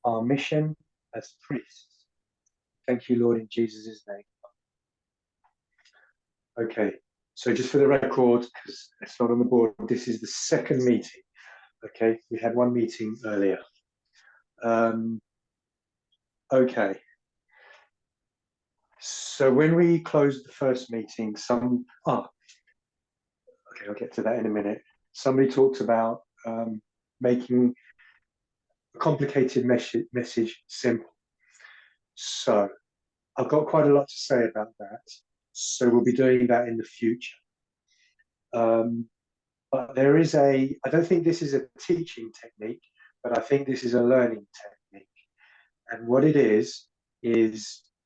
our mission as priests. Thank you, Lord, in Jesus' name. Okay, so just for the record, because it's not on the board, this is the second meeting. Okay, we had one meeting earlier. Okay. So when we closed the first meeting, okay, I'll get to that in a minute. Somebody talked about making a complicated message simple. So I've got quite a lot to say about that. So we'll be doing that in the future. But there is I don't think this is a teaching technique, but I think this is a learning technique. And what it is you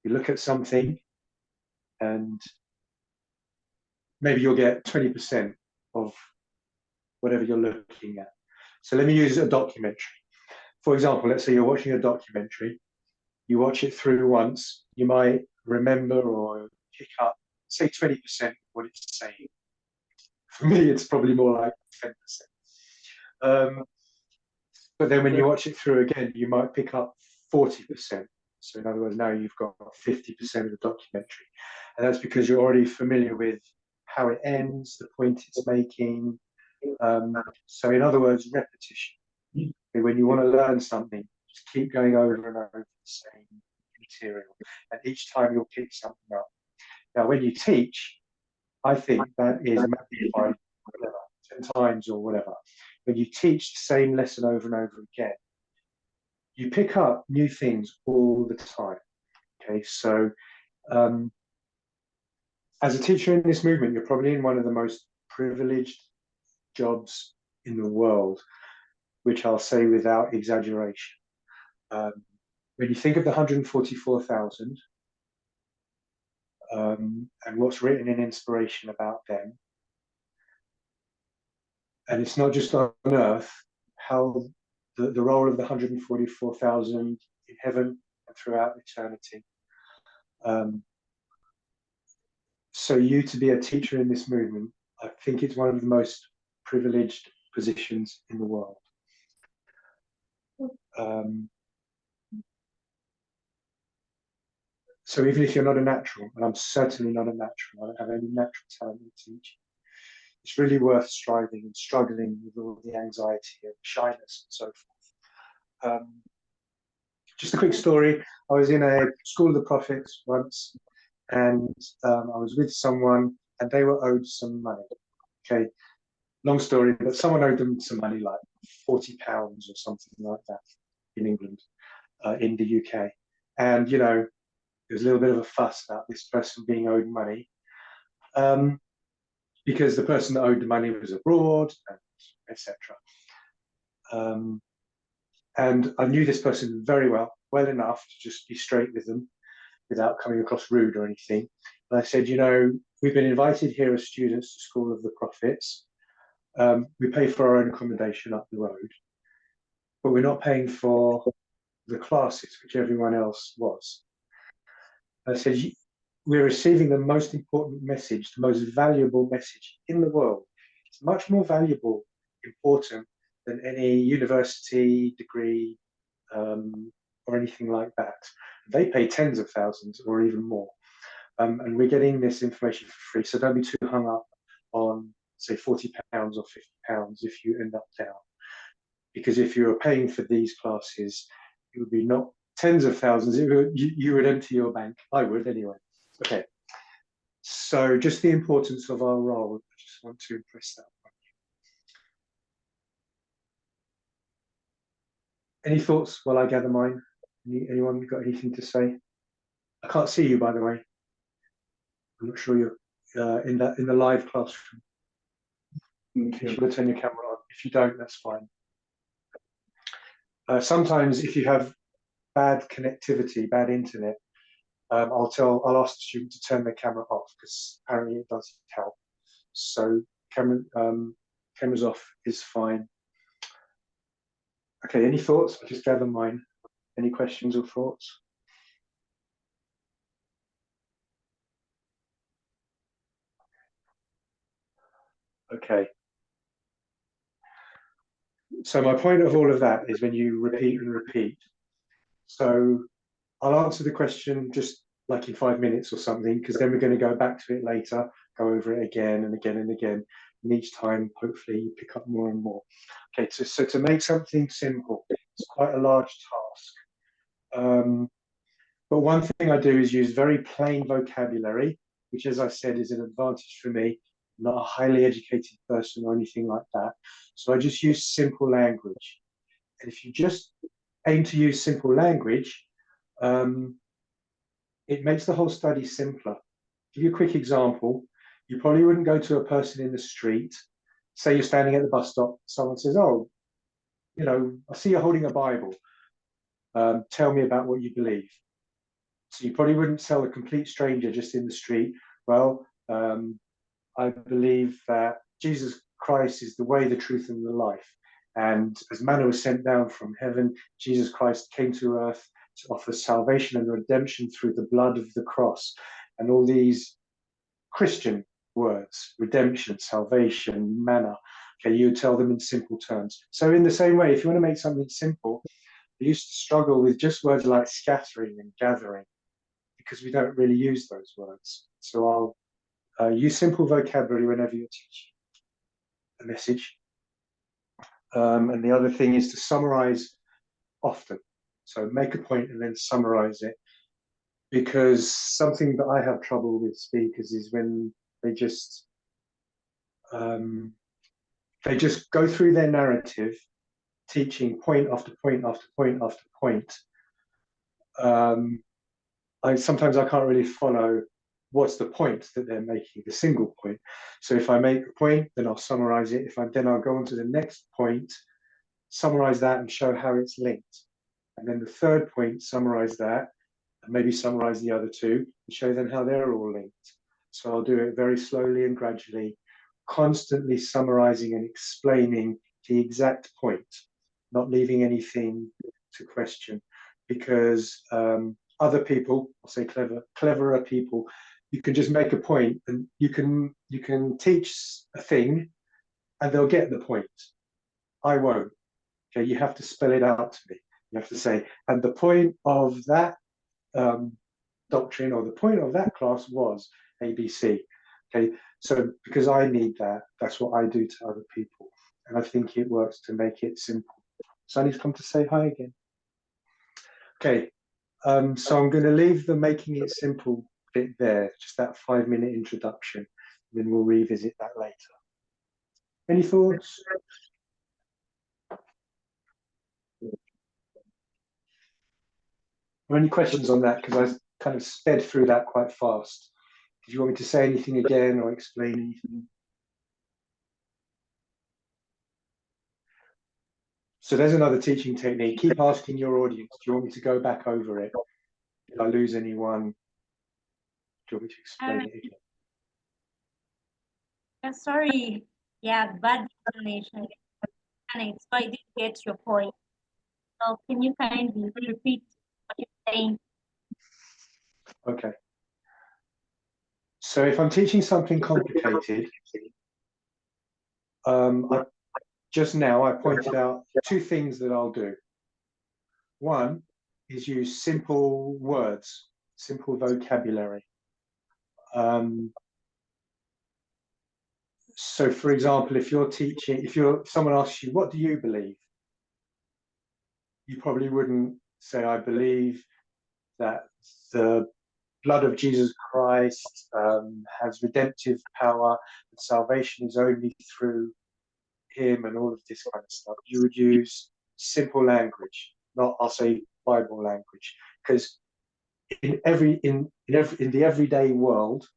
look at something and maybe you'll get 20% of whatever you're looking at. So let me use a documentary. For example, let's say you're watching a documentary, you watch it through once, you might remember or pick up, say 20% of what it's saying. For me, it's probably more like 10%. But then when you watch it through again, you might pick up 40%. So in other words, now you've got 50% of the documentary. And that's because you're already familiar with how it ends, the point it's making. So in other words, repetition. When you want to learn something, just keep going over and over the same material. And each time you'll pick something up. Now, when you teach, I think that is magnified 10 times or whatever. When you teach the same lesson over and over again, you pick up new things all the time. Okay, so as a teacher in this movement, you're probably in one of the most privileged jobs in the world, which I'll say without exaggeration. When you think of the 144,000 and what's written in inspiration about them, and it's not just on earth, how the role of the 144,000 in heaven and throughout eternity. So you to be a teacher in this movement, I think it's one of the most privileged positions in the world. So even if you're not a natural, and I'm certainly not a natural, I don't have any natural talent in teaching, it's really worth striving and struggling with all the anxiety and shyness and so forth. Just a quick story. I was in a School of the Prophets once, and I was with someone, and they were owed some money. Okay, long story, but someone owed them some money, like £40 or something like that, in England, in the UK. And, you know, there was a little bit of a fuss about this person being owed money, because the person that owed the money was abroad, etc. And I knew this person very well enough to just be straight with them without coming across rude or anything. And I said, you know, we've been invited here as students to School of the Prophets. We pay for our own accommodation up the road, but we're not paying for the classes, which everyone else was. I said, we're receiving the most important message, the most valuable message in the world. It's much more valuable, important than any university degree or anything like that. They pay tens of thousands or even more. And we're getting this information for free. So don't be too hung up on, say, £40 or £50 if you end up down. Because if you were paying for these classes, it would be not tens of thousands. You would empty your bank. I would anyway. Okay. So just the importance of our role. I just want to impress that on you. Any thoughts while I gather mine? Anyone got anything to say? I can't see you, by the way. I'm not sure you're in the live classroom. If you want to turn your camera on. If you don't, that's fine. Sometimes if you have bad connectivity, bad internet, I'll ask the student to turn their camera off, because apparently it does help. So cameras off is fine. Okay, any thoughts? I'll just gather mine. Any questions or thoughts? Okay. So my point of all of that is when you repeat and repeat, So I'll answer the question just like in 5 minutes or something, because then we're going to go back to it later, go over it again and again and again. And each time, hopefully, you pick up more and more. Okay, so to make something simple, it's quite a large task. But one thing I do is use very plain vocabulary, which, as I said, is an advantage for me. I'm not a highly educated person or anything like that. So I just use simple language. And if you just aim to use simple language, it makes the whole study simpler. Give you a quick example. You probably wouldn't go to a person in the street. Say you're standing at the bus stop. Someone says, "Oh, I see you're holding a Bible. Tell me about what you believe." So you probably wouldn't tell a complete stranger just in the street, "Well, I believe that Jesus Christ is the way, the truth, and the life. And as manna was sent down from heaven, Jesus Christ came to earth to offer salvation and redemption through the blood of the cross." And all these Christian words: redemption, salvation, manna. Okay, you tell them in simple terms. So in the same way, if you want to make something simple, I used to struggle with just words like scattering and gathering, because we don't really use those words. So I'll use simple vocabulary whenever you're teaching a message. And the other thing is to summarize often. So make a point and then summarize it. Because something that I have trouble with speakers is when they just go through their narrative, teaching point after point after point after point. Sometimes I can't really follow what's the point that they're making, the single point. So if I make a point, then I'll summarize it. Then I'll go on to the next point, summarize that and show how it's linked. And then the third point, summarize that, and maybe summarize the other two and show them how they're all linked. So I'll do it very slowly and gradually, constantly summarizing and explaining the exact point, not leaving anything to question. Because other people, I'll say cleverer people, you can just make a point and you can teach a thing and they'll get the point. I won't. Okay, you have to spell it out to me. You have to say, and the point of that doctrine or the point of that class was ABC. Okay, so because I need that, that's what I do to other people. And I think it works to make it simple. Sunny's come to say hi again. Okay, so I'm going to leave the making it simple bit there, just that 5-minute introduction, and then we'll revisit that later. Any thoughts? Or any questions on that? Because I kind of sped through that quite fast. Did you want me to say anything again or explain anything? So there's another teaching technique. Keep asking your audience, do you want me to go back over it? Did I lose anyone? Do you want me to explain it again? Sorry. Yeah, bad explanation. So I didn't get your point. So can you kindly repeat what you're saying? Okay. So if I'm teaching something complicated, just now I pointed out 2 things that I'll do. One is use simple words, simple vocabulary. So for example, if someone asks you, what do you believe? You probably wouldn't say, I believe that the blood of Jesus Christ has redemptive power, and salvation is only through him, and all of this kind of stuff. You would use simple language, not, I'll say, Bible language, because in the everyday world,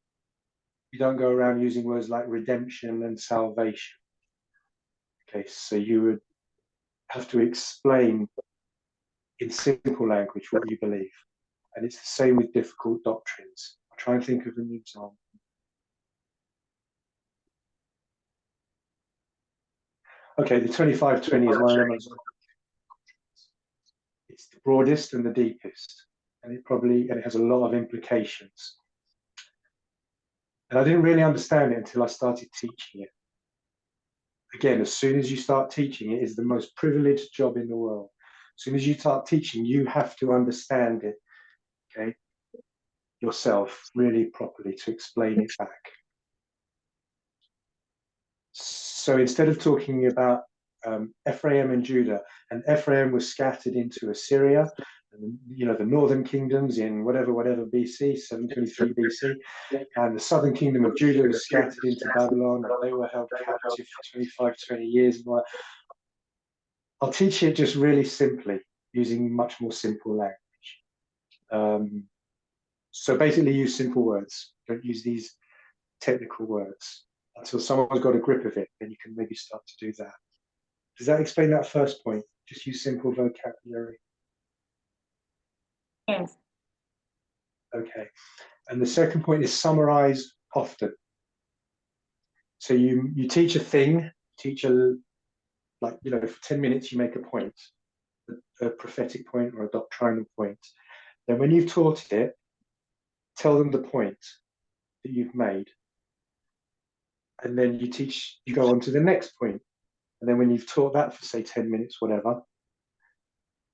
you don't go around using words like redemption and salvation. Okay, so you would have to explain in simple language what you believe. And it's the same with difficult doctrines. I'll try and think of an example. Okay, the 2520 is one of the most, it's the broadest and the deepest, and it has a lot of implications. And I didn't really understand it until I started teaching it. Again, as soon as you start teaching it, it's the most privileged job in the world. As soon as you start teaching, you have to understand it, okay, yourself really properly to explain it back. So instead of talking about Ephraim and Judah, and Ephraim was scattered into Assyria, and, you know, the northern kingdoms in whatever BC, 723 BC, and the southern kingdom of Judah was scattered into Babylon, and they were held captive for 25, 20 years. I'll teach it just really simply, using much more simple language. So basically use simple words, don't use these technical words until someone's got a grip of it, then you can maybe start to do that. Does that explain that first point? Just use simple vocabulary. Yes. Okay. And the second point is summarize often. So you teach a thing, like, you know, for 10 minutes you make a point, a prophetic point or a doctrinal point. Then when you've taught it, tell them the point that you've made. And then you go on to the next point. And then when you've taught that for, say, 10 minutes, whatever,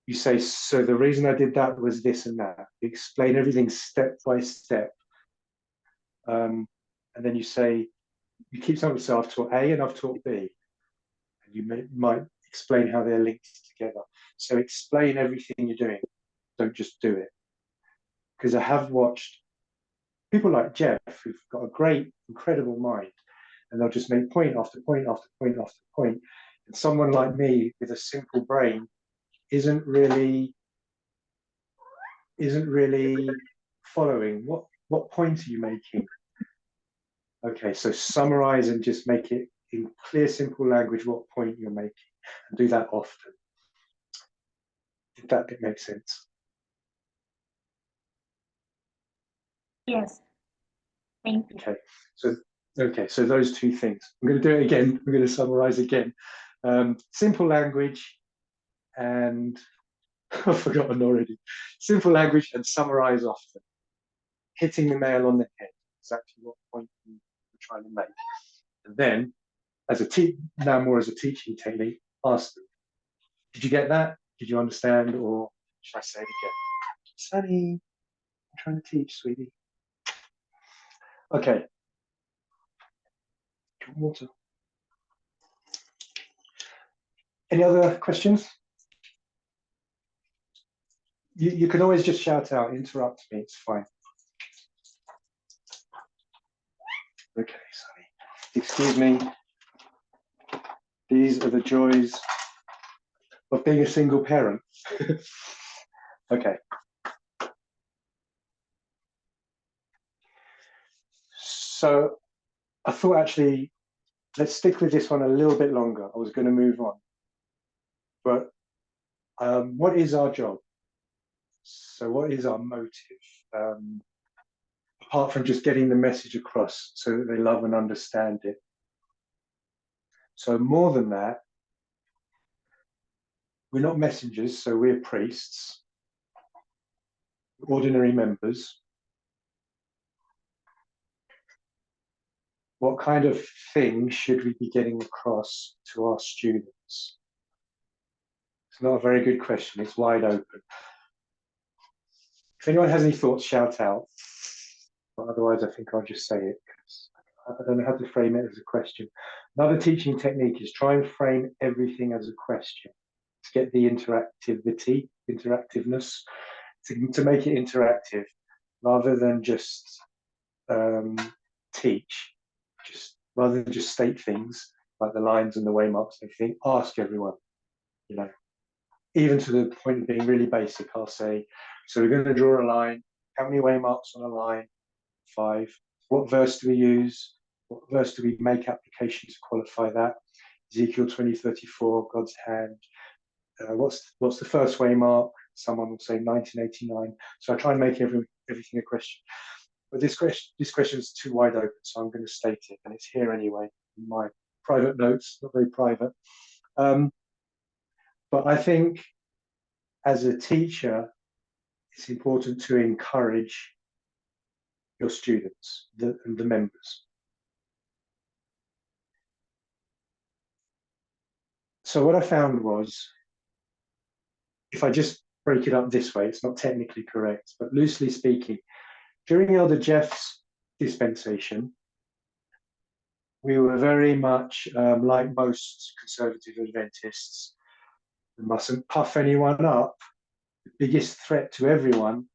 you say, so the reason I did that was this and that. You explain everything step by step. And then you say, you keep something, so I've taught A and I've taught B. And you might explain how they're linked together. So explain everything you're doing. Don't just do it. Because I have watched people like Jeff, who've got a great, incredible mind, and they'll just make point after point after point after point. And someone like me with a simple brain isn't really following. What point are you making? Okay, so summarize and just make it in clear, simple language what point you're making, and do that often. Did that bit make sense? Yes. Thank you. Okay, so those two things. I'm going to do it again. I'm going to summarize again. Simple language and I've forgotten already. Simple language and summarize often. Hitting the nail on the head, exactly what point you're trying to make. And then, now more as a teaching technique, ask them, did you get that? Did you understand? Or should I say it again? Sunny, I'm trying to teach, sweetie. Okay. Water. Any other questions? You can always just shout out, interrupt me, it's fine. Okay, Sunny. Excuse me. These are the joys of being a single parent. Okay. So I thought actually, let's stick with this one a little bit longer. I was going to move on. But what is our job? So what is our motive? Apart from just getting the message across so that they love and understand it. So more than that, we're not messengers, so we're priests, ordinary members. What kind of thing should we be getting across to our students? It's not a very good question. It's wide open. If anyone has any thoughts, shout out. But otherwise, I think I'll just say it because I don't know how to frame it as a question. Another teaching technique is try and frame everything as a question to get the interactiveness, to make it interactive rather than just teach, rather than just state things like the lines and the waymarks and everything. Ask everyone, you know, even to the point of being really basic. I'll say, so we're going to draw a line. How many waymarks on a line? 5. What verse do we use? What verse do we make application to qualify that? Ezekiel 20:34, God's hand. What's the first waymark? Someone will say 1989. So I try and make everything a question. But this question is too wide open, so I'm going to state it, and it's here anyway in my private notes, not very private. But I think as a teacher, it's important to encourage your students, the members. So what I found was if I just break it up this way, it's not technically correct, but loosely speaking, during Elder Jeff's dispensation, we were very much like most conservative Adventists. We mustn't puff anyone up. The biggest threat to everyone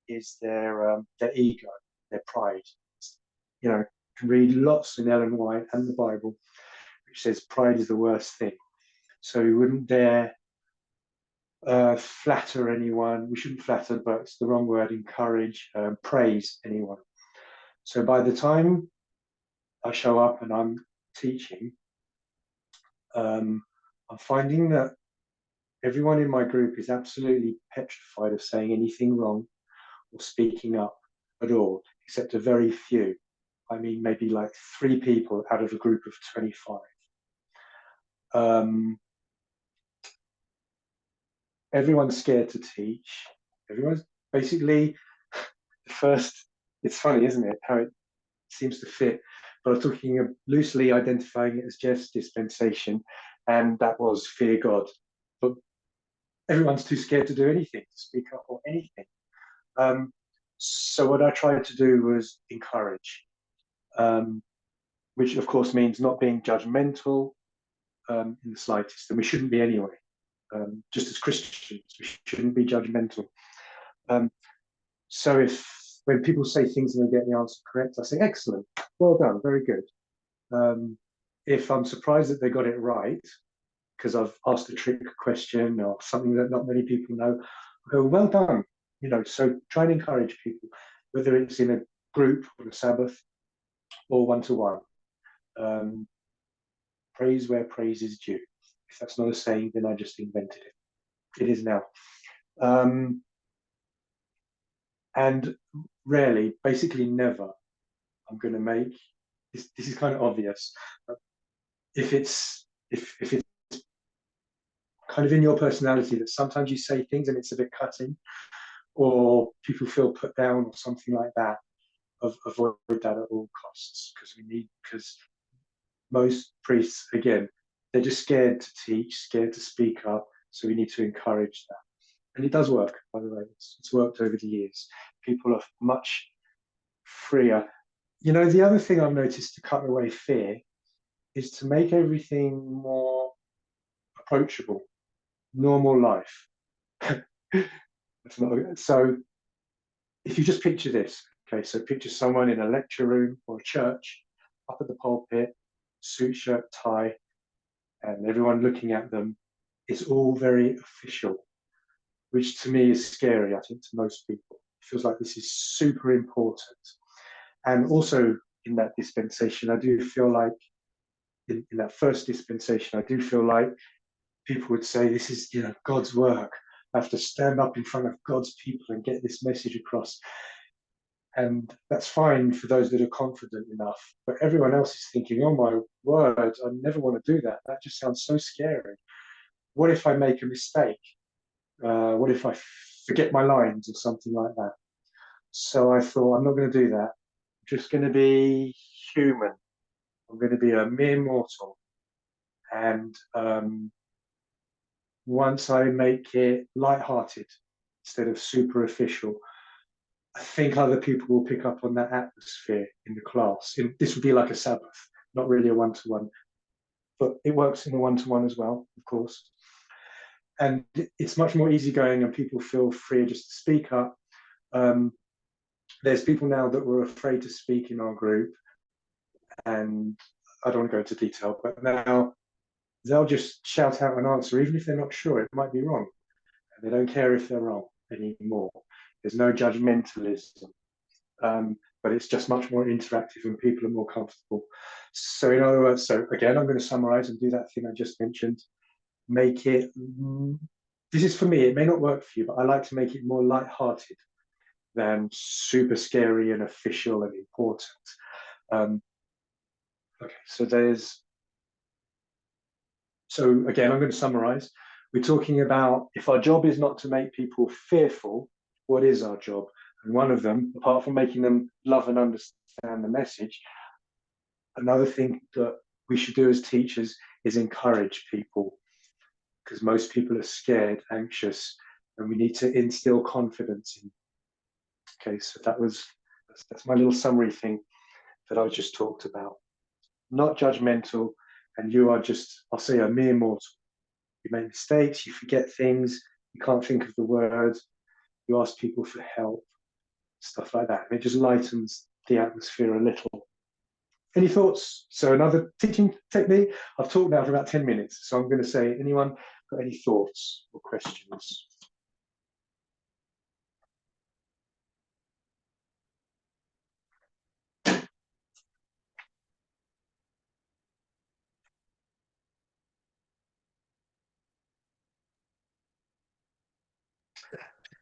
is their ego, their pride. You know, you can read lots in Ellen White and the Bible, which says pride is the worst thing. So we wouldn't dare flatter anyone. We shouldn't flatter, but it's the wrong word. Encourage, praise anyone. So by the time I show up and I'm teaching, I'm finding that everyone in my group is absolutely petrified of saying anything wrong or speaking up at all, except a very few. I mean, maybe like 3 people out of a group of 25. Everyone's scared to teach. Everyone's basically the first. It's funny, isn't it, how it seems to fit? But I'm talking loosely identifying it as Jeff's dispensation, and that was fear God. But everyone's too scared to do anything, to speak up or anything. So what I tried to do was encourage, which of course means not being judgmental in the slightest, and we shouldn't be anyway. Just as Christians, we shouldn't be judgmental. So if when people say things and they get the answer correct, I say, excellent, well done, very good. If I'm surprised that they got it right, because I've asked a trick question or something that not many people know, I go, well done. You know, so try and encourage people, whether it's in a group on a Sabbath or one-to-one. Praise where praise is due. If that's not a saying, then I just invented it. It is now. And rarely, basically never, I'm going to make this. This is kind of obvious. If it's kind of in your personality that sometimes you say things and it's a bit cutting, or people feel put down or something like that, avoid that at all costs, because most priests, again, they're just scared to teach, scared to speak up, so we need to encourage that. And it does work, by the way. It's worked over the years. People are much freer. You know, the other thing I've noticed to cut away fear is to make everything more approachable, normal life. So if you just picture this, okay, so picture someone in a lecture room or a church, up at the pulpit, suit, shirt, tie, and everyone looking at them. It's all very official, which to me is scary, I think, to most people. It feels like this is super important. And also in that dispensation, I do feel like, in that first dispensation, I do feel like people would say, this is, you know, God's work. I have to stand up in front of God's people and get this message across. And that's fine for those that are confident enough. But everyone else is thinking, oh my word, I never want to do that. That just sounds so scary. What if I make a mistake? What if I forget my lines or something like that? So I thought, I'm not going to do that. I'm just going to be human. I'm going to be a mere mortal. And once I make it light-hearted instead of super official, I think other people will pick up on that atmosphere in the class. This would be like a Sabbath, not really a one-to-one, but it works in a one-to-one as well, of course. And it's much more easygoing and people feel free just to speak up. There's people now that were afraid to speak in our group, and I don't want to go into detail, but now they'll just shout out an answer, even if they're not sure, it might be wrong. And they don't care if they're wrong anymore. There's no judgmentalism, but it's just much more interactive and people are more comfortable. So in other words, so again, I'm going to summarize and do that thing I just mentioned. Make it, this is for me, it may not work for you, but I like to make it more light-hearted than super scary and official and important. Okay, so again, I'm going to summarize. We're talking about if our job is not to make people fearful, what is our job? And one of them, apart from making them love and understand the message, another thing that we should do as teachers is encourage people, because most people are scared, anxious, and we need to instill confidence in. Okay, so that's my little summary thing that I just talked about. Not judgmental, and you are just, I'll say, a mere mortal. You make mistakes, you forget things, you can't think of the words, you ask people for help, stuff like that. It just lightens the atmosphere a little. Any thoughts? So another teaching technique. I've talked now for about 10 minutes, so I'm going to say, anyone got any thoughts or questions?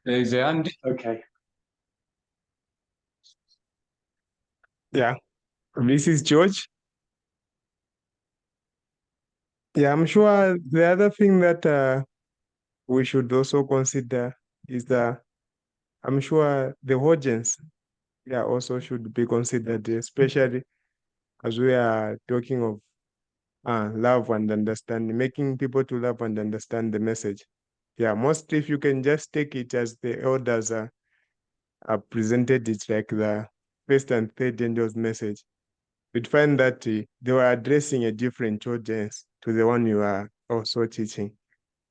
There's Andy. Okay. Yeah, this is George. Yeah, I'm sure the other thing that we should also consider is that I'm sure the audience, yeah, also should be considered, especially as we are talking of love and understanding, making people to love and understand the message. Yeah, mostly if you can just take it as the elders are presented it, like the first and third angels message, you'd find that they were addressing a different audience to the one you are also teaching.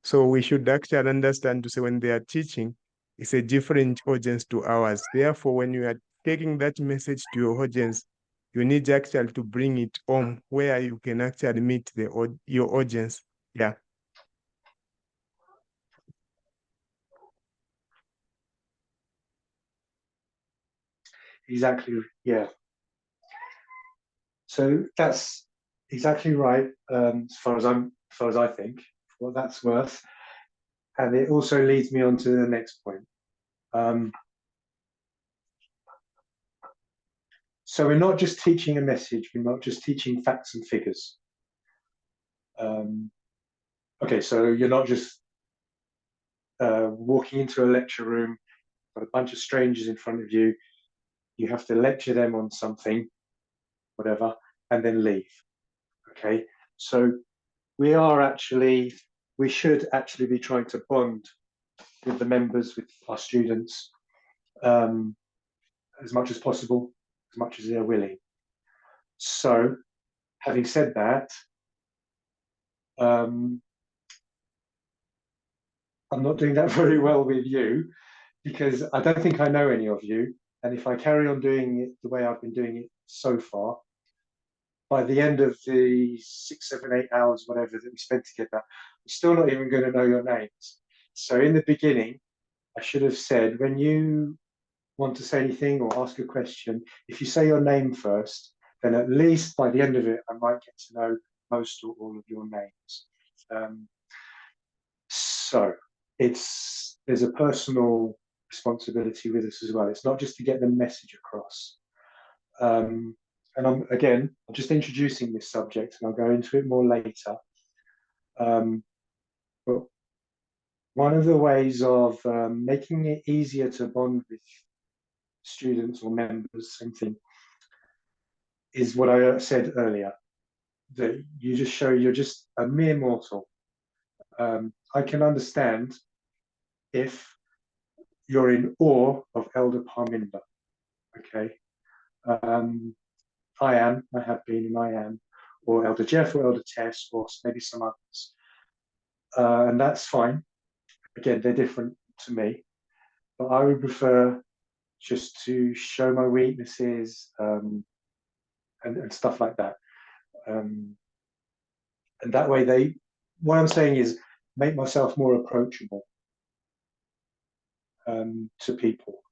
So we should actually understand to say when they are teaching, it's a different audience to ours. Therefore, when you are taking that message to your audience, you need actually to bring it home where you can actually meet your audience. Yeah. Exactly. Yeah. So that's exactly right, as far as I think, for what that's worth. And it also leads me on to the next point. So we're not just teaching a message, we're not just teaching facts and figures. Okay, so you're not just walking into a lecture room, got a bunch of strangers in front of you, you have to lecture them on something, whatever, and then leave. Okay, so we should actually be trying to bond with the members, with our students, as much as possible, as much as they're willing. So, having said that, I'm not doing that very well with you because I don't think I know any of you. And if I carry on doing it the way I've been doing it so far, by the end of the 6, 7, 8 hours, whatever that we spent together, I'm still not even going to know your names. So in the beginning, I should have said, when you want to say anything or ask a question, if you say your name first, then at least by the end of it, I might get to know most or all of your names. So there's a personal responsibility with this as well. It's not just to get the message across. And I'm just introducing this subject, and I'll go into it more later. But one of the ways of making it easier to bond with students or members, same thing, is what I said earlier, that you just show you're just a mere mortal. I can understand if you're in awe of Elder Parminder, okay? I have been, and I am, or Elder Jeff, or Elder Tess, or maybe some others. And that's fine. Again, they're different to me, but I would prefer just to show my weaknesses and stuff like that. And that way what I'm saying is make myself more approachable to people.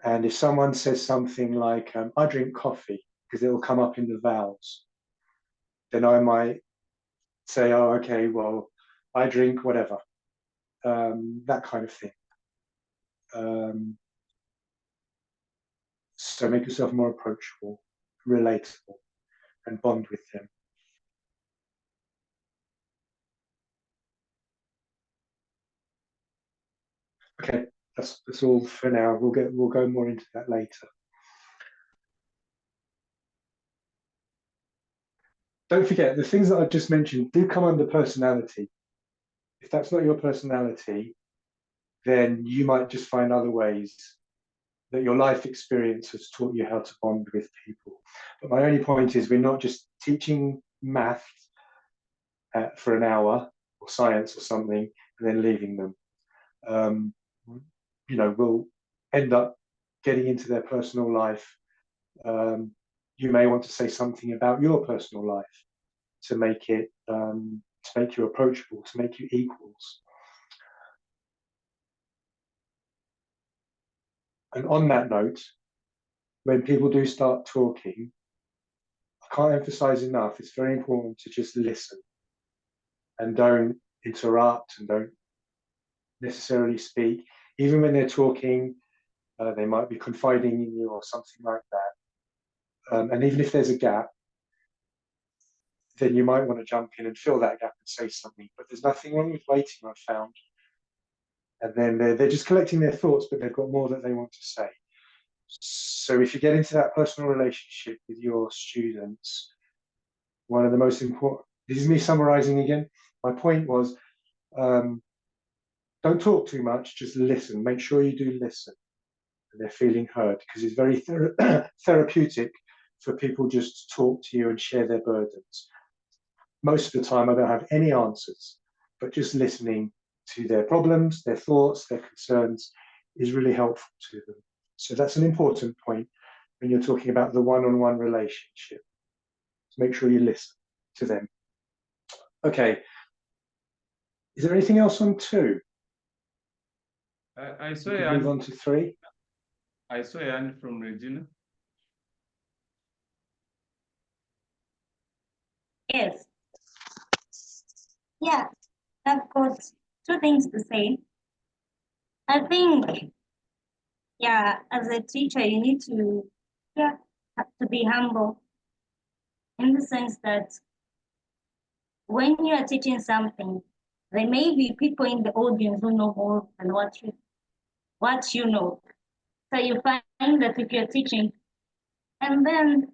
And if someone says something like, I drink coffee, because it'll come up in the vowels, then I might say, oh, okay, well, I drink whatever, that kind of thing. So make yourself more approachable, relatable, and bond with them. Okay, that's all for now. We'll go more into that later. Don't forget, the things that I've just mentioned do come under personality. If that's not your personality, then you might just find other ways that your life experience has taught you how to bond with people. But my only point is, we're not just teaching math for an hour, or science or something, and then leaving them. We'll end up getting into their personal life. You may want to say something about your personal life to make you approachable, to make you equals. And on that note, when people do start talking, I can't emphasize enough, it's very important to just listen and don't interrupt and don't necessarily speak. Even when they're talking, they might be confiding in you or something like that. And even if there's a gap, then you might want to jump in and fill that gap and say something. But there's nothing wrong with waiting, I've found. And then they're just collecting their thoughts, but they've got more that they want to say. So if you get into that personal relationship with your students, one of the most important, this is me summarizing again. My point was, don't talk too much, just listen. Make sure you do listen and they're feeling heard, because it's very therapeutic for people just to talk to you and share their burdens. Most of the time, I don't have any answers, but just listening to their problems, their thoughts, their concerns is really helpful to them. So that's an important point when you're talking about the one-on-one relationship. So make sure you listen to them. Okay. Is there anything else on 2? I saw a move on to 3. I saw a hand from Regina. Yes. Yeah, I've got 2 things to say. I think, yeah, as a teacher, you need to, have to be humble, in the sense that when you are teaching something, there may be people in the audience who know more than what you know. So you find that if you're teaching, and then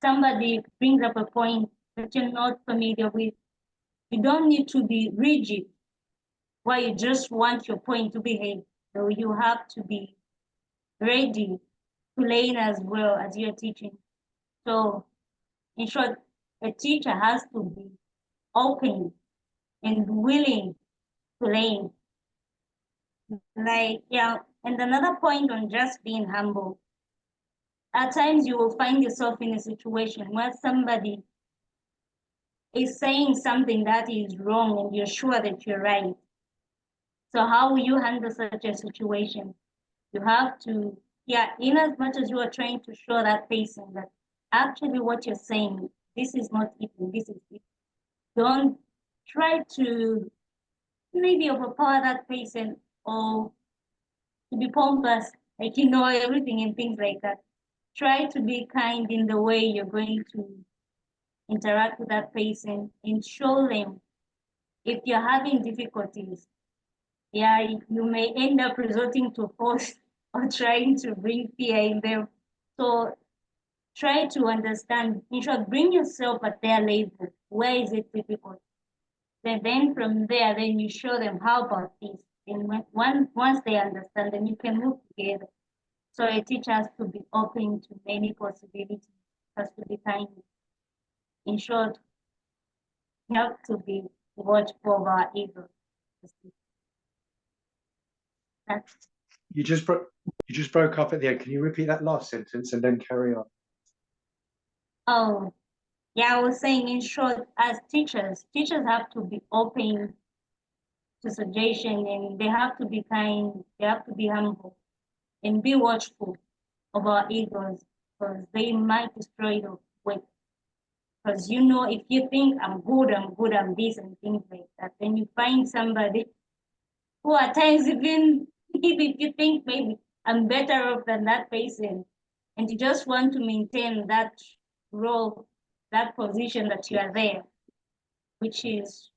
somebody brings up a point that you're not familiar with, you don't need to be rigid, where you just want your point to be heard. So you have to be ready to learn as well as you're teaching. So in short, a teacher has to be open and willing to learn. And another point on just being humble. At times you will find yourself in a situation where somebody is saying something that is wrong and you're sure that you're right. So how will you handle such a situation? You have to, in as much as you are trying to show that person that actually what you're saying, this is not it, this is it. Don't try to maybe overpower that person or to be pompous, like you know everything and things like that. Try to be kind in the way you're going to interact with that person and show them if you're having difficulties. You may end up resorting to force or trying to bring fear in them. So try to understand, in short, bring yourself at their level. Where is it difficult? Then from there, then you show them how about this. And once they understand, then you can move together. So a teacher has to be open to many possibilities, has to be kind. In short, you have to be watchful of our ego. You just broke up at the end. Can you repeat that last sentence and then carry on? Oh, yeah, I was saying, in short, as teachers have to be open to suggestion, and they have to be kind, they have to be humble, and be watchful of our egos, because they might destroy the way. Because if you think I'm good, I'm this and things like that, then you find somebody who at times even if you think maybe I'm better off than that person, and you just want to maintain that role, that position that you are there, which is,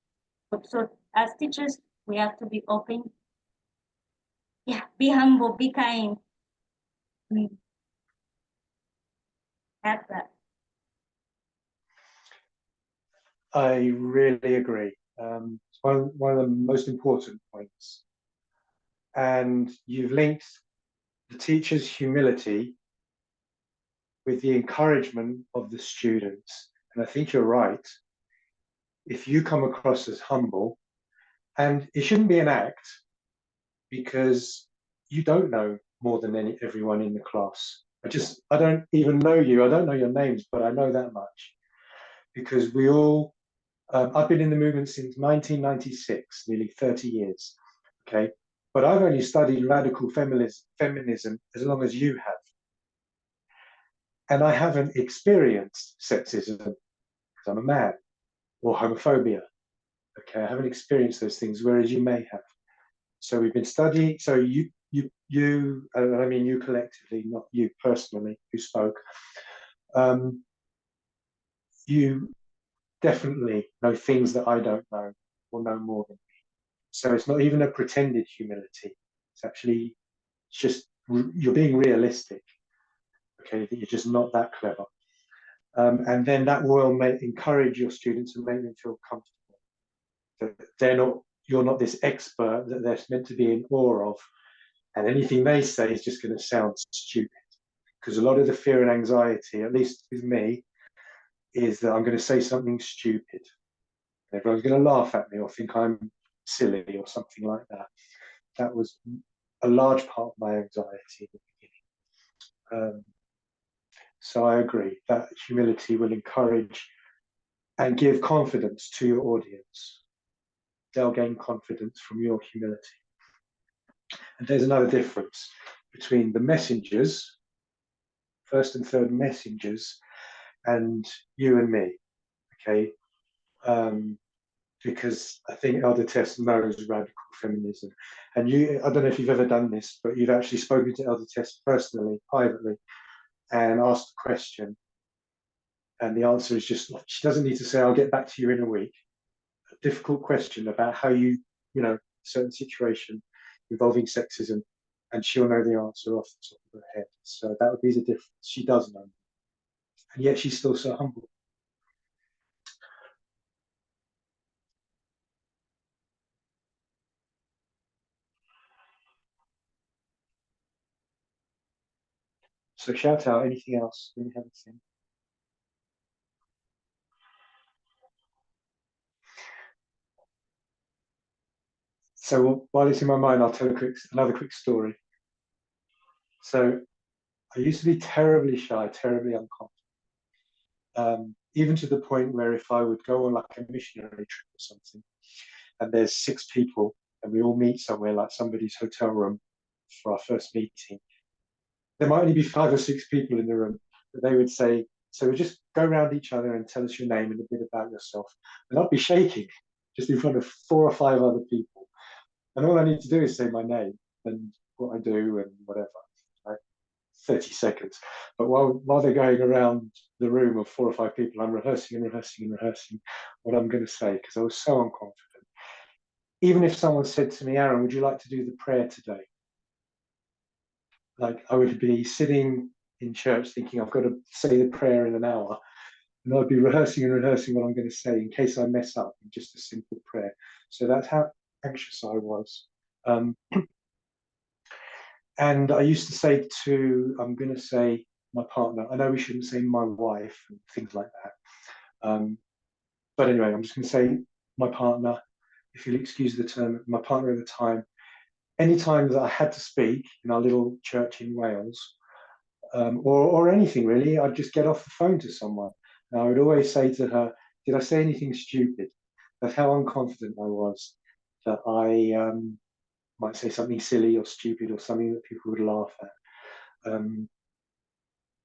so as teachers, we have to be open. Be humble, be kind. That's that. I really agree. It's one of the most important points. and you've linked the teacher's humility with the encouragement of the students. And I think you're right. If you come across as humble, and it shouldn't be an act, because you don't know more than everyone in the class. I don't even know you. I don't know your names, but I know that much because we all, I've been in the movement since 1996, nearly 30 years. Okay. But I've only studied radical feminism as long as you have. And I haven't experienced sexism because I'm a man, or homophobia. Okay. I haven't experienced those things, whereas you may have. So we've been studying, so you, I mean you collectively, not you personally who spoke, you definitely know things that I don't know or know more than me. So it's not even a pretended humility. It's actually just, you're being realistic, okay, that you're just not that clever. And then that will encourage your students and make them feel comfortable. That you're not this expert that they're meant to be in awe of, and anything they say is just going to sound stupid. Because a lot of the fear and anxiety, at least with me, is that I'm going to say something stupid. Everyone's going to laugh at me or think I'm silly or something like that. That was a large part of my anxiety in the beginning. So I agree that humility will encourage and give confidence to your audience. They'll gain confidence from your humility. And there's another difference between the messengers, first and third messengers, and you and me, okay? Because I think Elder Tess knows radical feminism. And I don't know if you've ever done this, but you've actually spoken to Elder Tess personally, privately, and asked a question. And the answer is just, she doesn't need to say, I'll get back to you in a week. A difficult question about how certain situation involving sexism, and she'll know the answer off the top of her head. So that would be the difference. She does know. And yet she's still so humble. So shout out anything else when you have a thing. So while it's in my mind, I'll tell another quick story. So I used to be terribly shy, terribly unconfident, even to the point where if I would go on like a missionary trip or something, and there's 6 people, and we all meet somewhere like somebody's hotel room for our first meeting, there might only be 5 or 6 people in the room, but they would say, so we just go around each other and tell us your name and a bit about yourself. And I'd be shaking just in front of 4 or 5 other people. And all I need to do is say my name and what I do and whatever, like 30 seconds. But while they're going around the room of 4 or 5 people, I'm rehearsing what I'm going to say because I was so unconfident. Even if someone said to me, Aaron, would you like to do the prayer today? Like I would be sitting in church thinking I've got to say the prayer in an hour, and I'd be rehearsing what I'm going to say in case I mess up in just a simple prayer. So that's how anxious I was. And I used to say I'm going to say my partner. I know we shouldn't say my wife and things like that. But anyway, I'm just going to say my partner, if you'll excuse the term, my partner at the time. Anytime that I had to speak in our little church in Wales, or anything really, I'd just get off the phone to someone. And I would always say to her, did I say anything stupid? That's how unconfident I was, that I might say something silly or stupid or something that people would laugh at.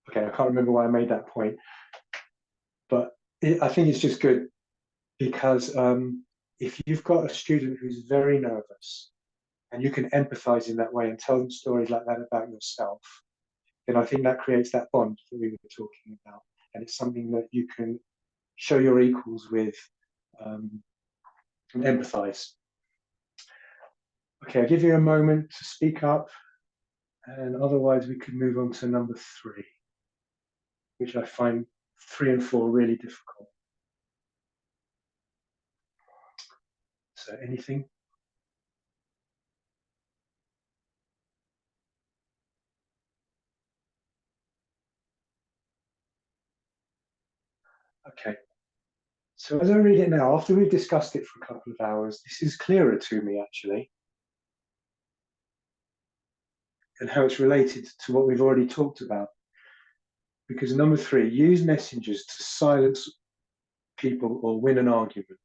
Okay, I can't remember why I made that point, but I think it's just good because if you've got a student who's very nervous and you can empathize in that way and tell them stories like that about yourself, then I think that creates that bond that we were talking about. And it's something that you can show your equals with and empathize. Okay, I'll give you a moment to speak up, and otherwise we could move on to number 3, which I find 3 and 4 really difficult. So anything? Okay. So as I read it now, after we've discussed it for a couple of hours, this is clearer to me actually, and how it's related to what we've already talked about. Because number 3, use messengers to silence people or win an argument.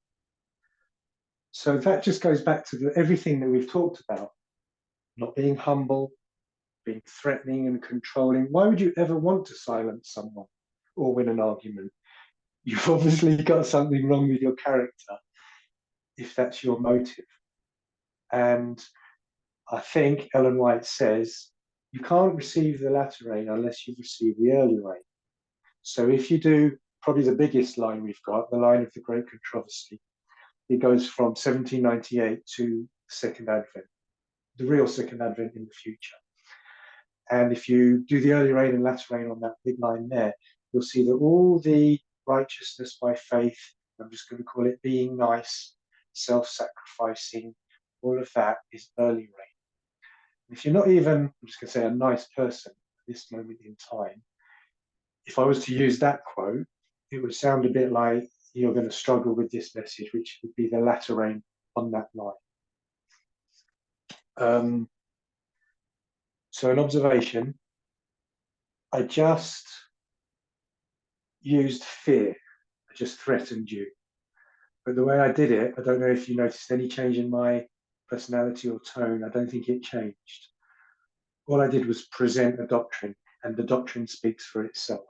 So that just goes back to everything that we've talked about. Not being humble, being threatening and controlling. Why would you ever want to silence someone or win an argument? You've obviously got something wrong with your character if that's your motive. And I think Ellen White says you can't receive the latter rain unless you've received the early rain. So if you do, probably the biggest line we've got, the line of the Great Controversy, it goes from 1798 to Second Advent, the real Second Advent in the future. And if you do the early rain and latter rain on that big line there, you'll see that all the righteousness by faith, I'm just going to call it being nice, self-sacrificing, all of that is early rain. If you're not even, I'm just going to say, a nice person at this moment in time, if I was to use that quote, it would sound a bit like you're going to struggle with this message, which would be the latter rain on that line. So an observation, I just used fear. I just threatened you. But the way I did it, I don't know if you noticed any change in my personality or tone. I don't think it changed. All I did was present a doctrine, and the doctrine speaks for itself.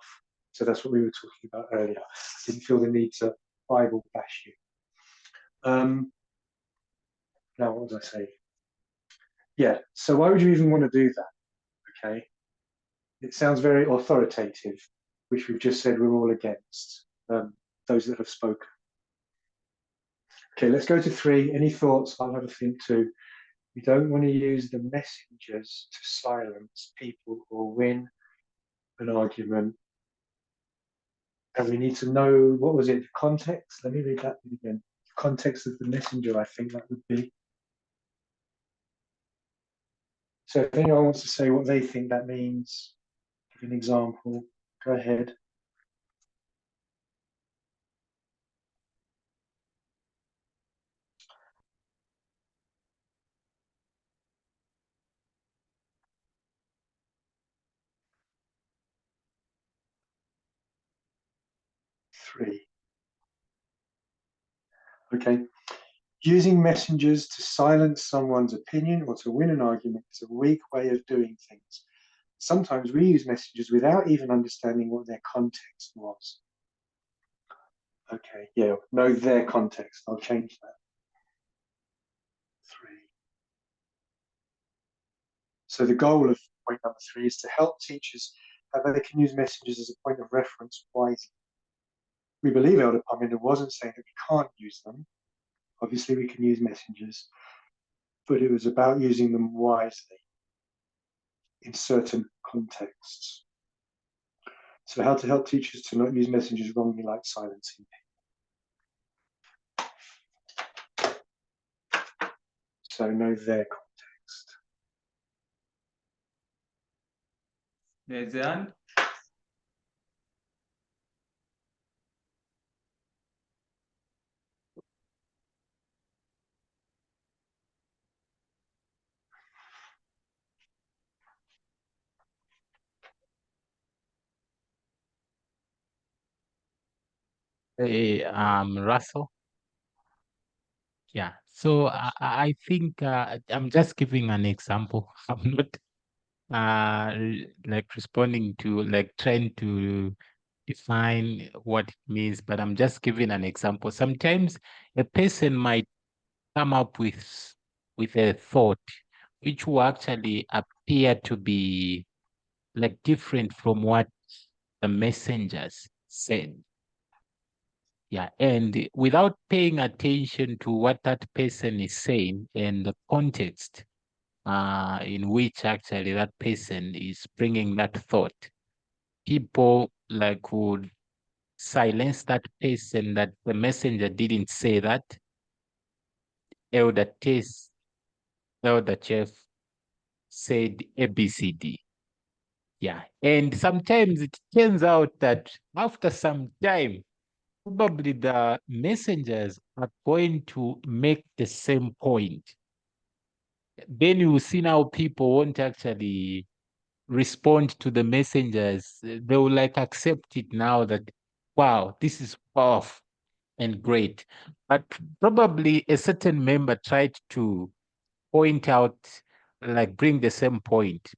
So that's what we were talking about earlier. I didn't feel the need to Bible bash you. Now, what was I saying? Yeah, so why would you even want to do that? Okay. It sounds very authoritative, which we've just said we're all against, those that have spoken. Okay, let's go to 3. Any thoughts? I'll have a think too. We don't want to use the messengers to silence people or win an argument. And we need to know, what was it, the context? Let me read that again. The context of the messenger, I think that would be. So if anyone wants to say what they think that means, give an example, go ahead. Three. Okay. Using messengers to silence someone's opinion or to win an argument is a weak way of doing things. Sometimes we use messengers without even understanding what their context was. Okay, yeah, know their context. I'll change that. 3. So the goal of point number 3 is to help teachers how they can use messengers as a point of reference wisely. We believe Elder Parminder wasn't saying that we can't use them. Obviously, we can use messengers, but it was about using them wisely in certain contexts. So how to help teachers to not use messengers wrongly, like silencing people. So know their context. There's the hand. Hey, Russell. Yeah, so I think I'm just giving an example. I'm not like responding to, like trying to define what it means, but I'm just giving an example. Sometimes a person might come up with a thought which will actually appear to be like different from what the messengers said. Yeah, and without paying attention to what that person is saying and the context in which actually that person is bringing that thought, people like would silence that person, that the messenger didn't say that. Elder Jeff said ABCD. Yeah, and sometimes it turns out that after some time, probably the messengers are going to make the same point. Then you see now people won't actually respond to the messengers. They will like accept it now that, wow, this is powerful and great. But probably a certain member tried to point out, like bring the same point.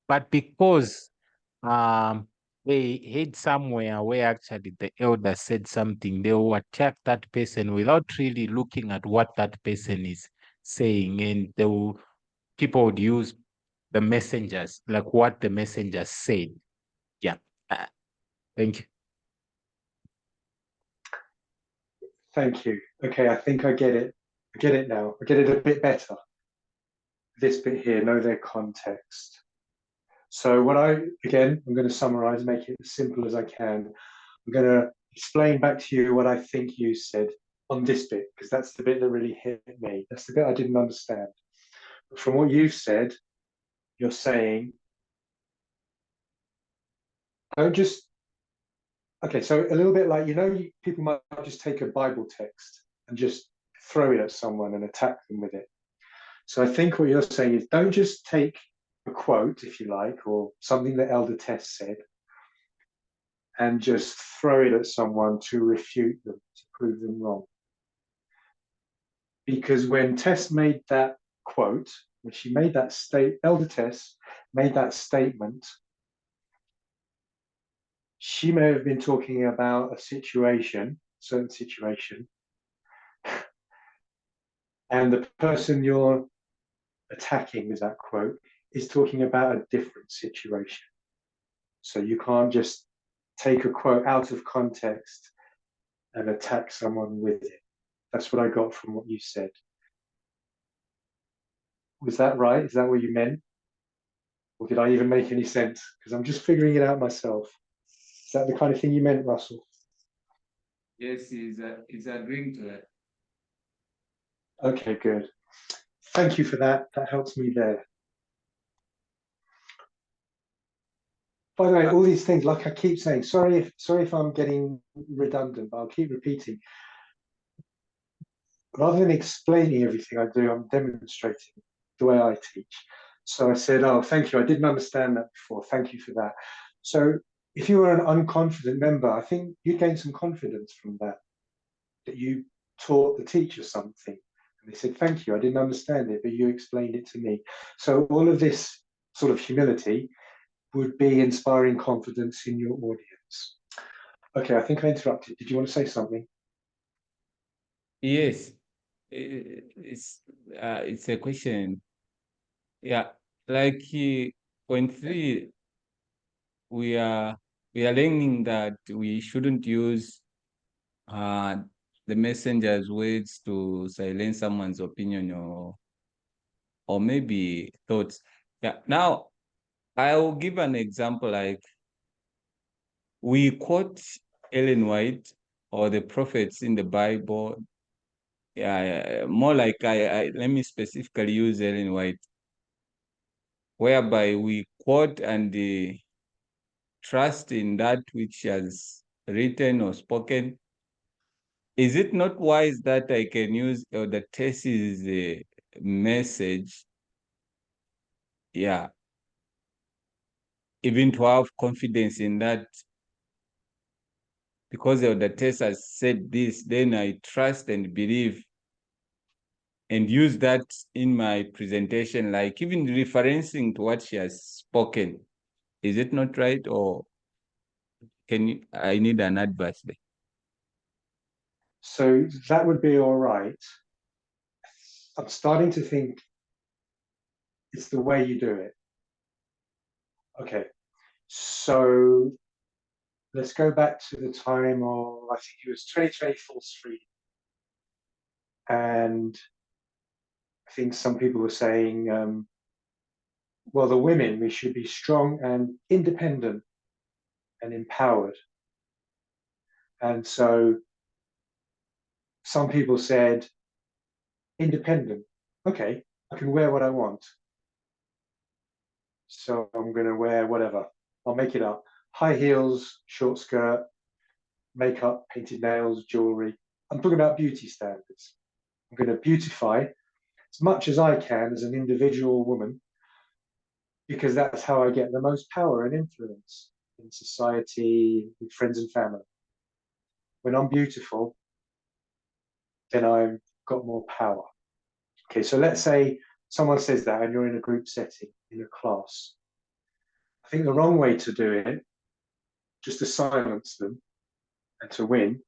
But because they heard somewhere where actually the elder said something, they will attack that person without really looking at what that person is saying. And people would use the messengers, like what the messengers said. Yeah. Thank you. Thank you. Okay, I think I get it. I get it now. I get it a bit better. This bit here, know their context. So I'm going to summarize, make it as simple as I can. I'm going to explain back to you what I think you said on this bit, because that's the bit that really hit me. That's the bit I didn't understand. But from what you've said, you're saying, don't just, okay, so a little bit like, people might just take a Bible text and just throw it at someone and attack them with it. So I think what you're saying is, don't just take a quote, if you like, or something that Elder Tess said, and just throw it at someone to refute them, to prove them wrong. Because when Tess made that quote, when she made that Elder Tess made that statement, she may have been talking about a certain situation, and the person you're attacking with that quote is talking about a different situation. So you can't just take a quote out of context and attack someone with it. That's what I got from what you said. Was that right? Is that what you meant? Or did I even make any sense? Because I'm just figuring it out myself. Is that the kind of thing you meant, Russell? Yes, he's agreeing to that. Okay, good. Thank you for that. That helps me there. By the way, all these things, like I keep saying, sorry if I'm getting redundant, but I'll keep repeating. Rather than explaining everything I do, I'm demonstrating the way I teach. So I said, oh, thank you. I didn't understand that before. Thank you for that. So if you were an unconfident member, I think you gained some confidence from that you taught the teacher something. And they said, thank you. I didn't understand it, but you explained it to me. So all of this sort of humility would be inspiring confidence in your audience. Okay, I think I interrupted. Did you want to say something? Yes, it's a question. Yeah, like point 3, we are learning that we shouldn't use the messenger's words to silence someone's opinion or maybe thoughts. Yeah. Now, I will give an example. Like, we quote Ellen White or the prophets in the Bible. Yeah, more like let me specifically use Ellen White, whereby we quote and trust in that which she has written or spoken. Is it not wise that I can use the Tess's message, yeah, even to have confidence in that? Because the Tess has said this, then I trust and believe and use that in my presentation, like even referencing to what she has spoken. Is it not right? Or I need an advice there? So that would be all right. I'm starting to think it's the way you do it. Okay, so let's go back to the time of, I think it was 2024 Street. And I think some people were saying, well, the women, we should be strong and independent and empowered. And so some people said, independent. Okay, I can wear what I want. So I'm going to wear whatever. I'll make it up. High heels, short skirt, makeup, painted nails, jewelry. I'm talking about beauty standards. I'm going to beautify as much as I can as an individual woman, because that's how I get the most power and influence in society, with friends and family. When I'm beautiful, then I've got more power. Okay, so let's say someone says that and you're in a group setting, in a class. I think the wrong way to do it, just to silence them and to win,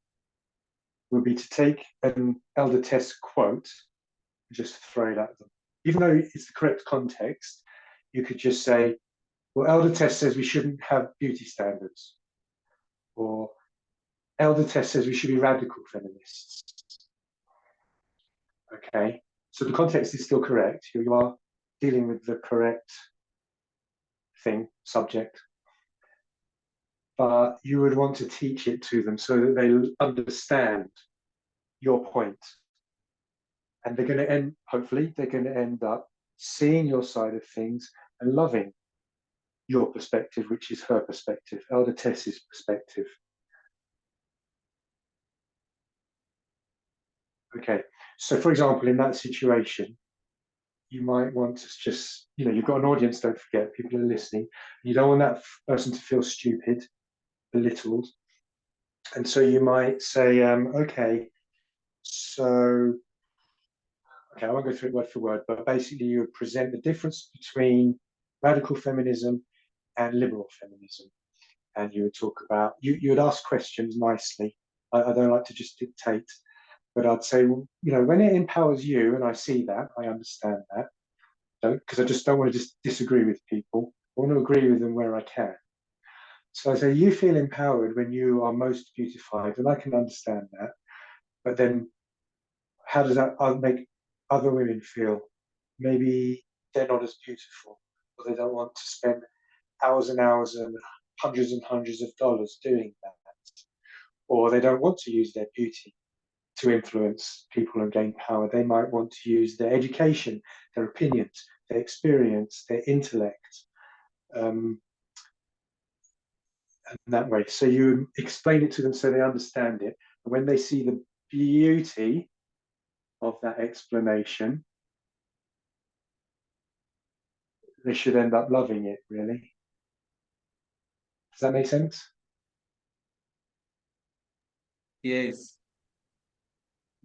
would be to take an Elder Tess quote and just throw it at them. Even though it's the correct context, you could just say, well, Elder Tess says we shouldn't have beauty standards. Or Elder Tess says we should be radical feminists. Okay, so the context is still correct. You are dealing with the correct thing, subject. But you would want to teach it to them so that they understand your point. And they're going to end, hopefully, they're going to end up seeing your side of things and loving your perspective, which is her perspective, Elder Tess's perspective. Okay, so for example, in that situation, you might want to just, you've got an audience, don't forget, people are listening. You don't want that person to feel stupid, belittled. And so you might say, okay, I won't go through it word for word, but basically you would present the difference between radical feminism and liberal feminism. And you would talk about, you would ask questions nicely. I don't like to just dictate, but I'd say, when it empowers you, and I see that, I understand that, because I just don't want to just disagree with people. I want to agree with them where I can. So I say, you feel empowered when you are most beautified, and I can understand that. But then how does that make other women feel? Maybe they're not as beautiful, or they don't want to spend hours and hours and hundreds of dollars doing that. Or they don't want to use their beauty to influence people and gain power. They might want to use their education, their opinions, their experience, their intellect, and that way. So you explain it to them so they understand it. And when they see the beauty of that explanation, they should end up loving it, really. Does that make sense? Yes.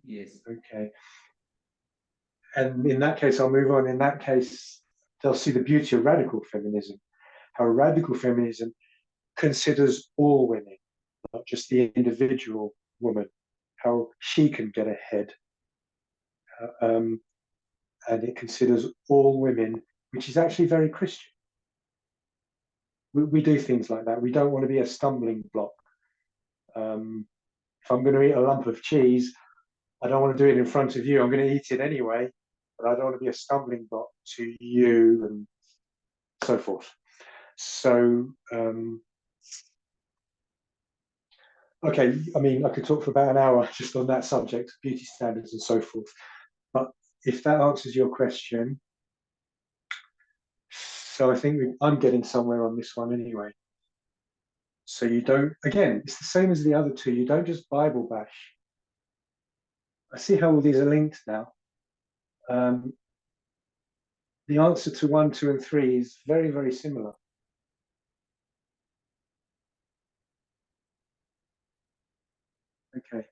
Yes. Okay. And in that case, I'll move on. In that case, they'll see the beauty of radical feminism, how radical feminism considers all women, not just the individual woman, how she can get ahead. And it considers all women, which is actually very Christian. We do things like that. We don't want to be a stumbling block. If I'm going to eat a lump of cheese, I don't want to do it in front of you. I'm going to eat it anyway, but I don't want to be a stumbling block to you and so forth. So, okay, I mean, I could talk for about an hour just on that subject, beauty standards and so forth. But if that answers your question, so I think I'm getting somewhere on this one anyway. So you don't, again, it's the same as the other two. You don't just Bible bash. I see how all these are linked now. The answer to 1, 2, and 3 is very, very similar. Okay.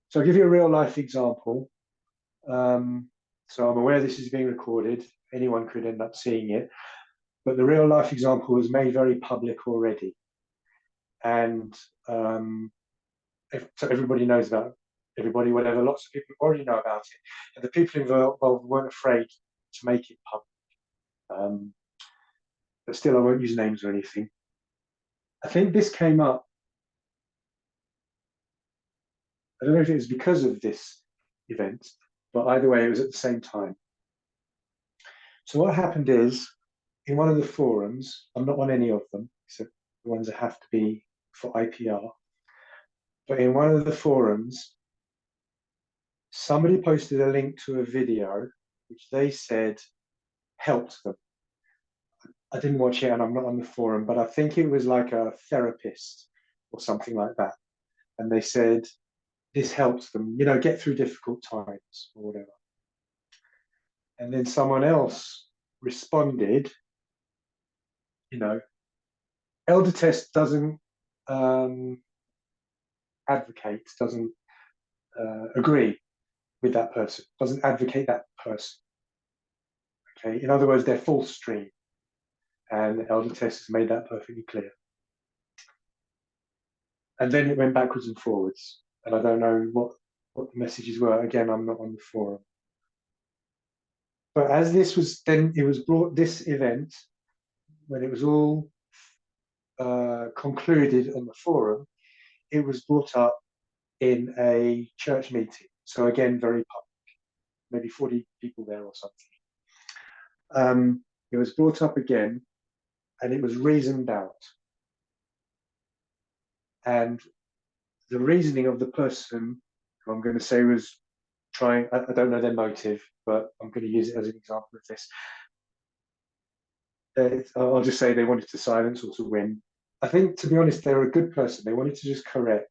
So I'll give you a real life example. So I'm aware this is being recorded. Anyone could end up seeing it. But the real life example was made very public already. And so everybody knows about it. Everybody, whatever, lots of people already know about it. And the people involved weren't afraid to make it public. But still, I won't use names or anything. I think this came up, I don't know if it was because of this event, but either way, it was at the same time. So what happened is, in one of the forums, I'm not on any of them, except the ones that have to be for IPR, but in one of the forums, somebody posted a link to a video which they said helped them. I didn't watch it and I'm not on the forum, but I think it was like a therapist or something like that. And they said this helps them, you know, get through difficult times or whatever. And then someone else responded, you know, Elder Test doesn't advocate, doesn't agree with that person, doesn't advocate that person. Okay, in other words, they're false stream. And Elder Test has made that perfectly clear. And then it went backwards and forwards. And I don't know what the messages were. Again, I'm not on the forum. But as this was then, it was brought, this event, when it was all concluded on the forum, it was brought up in a church meeting. So again, very public, maybe 40 people there or something. It was brought up again and it was reasoned out. And the reasoning of the person who I'm going to say was trying, I don't know their motive, but I'm going to use it as an example of this. I'll just say they wanted to silence or to win. I think, to be honest, they're a good person. They wanted to just correct,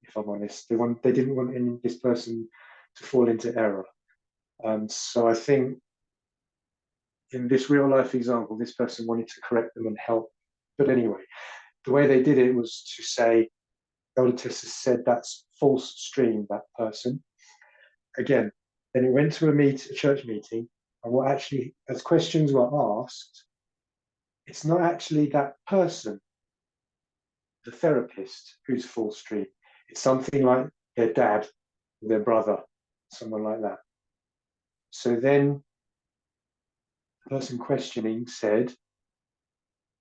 if I'm honest. They didn't want this person to fall into error. So I think in this real life example, this person wanted to correct them and help. But anyway, the way they did it was to say, Elder Tess has said that's false stream, that person. Again, then it went to a church meeting, and what actually, as questions were asked, it's not actually that person, the therapist, who's false stream. It's something like their dad, their brother, someone like that. So then the person questioning said,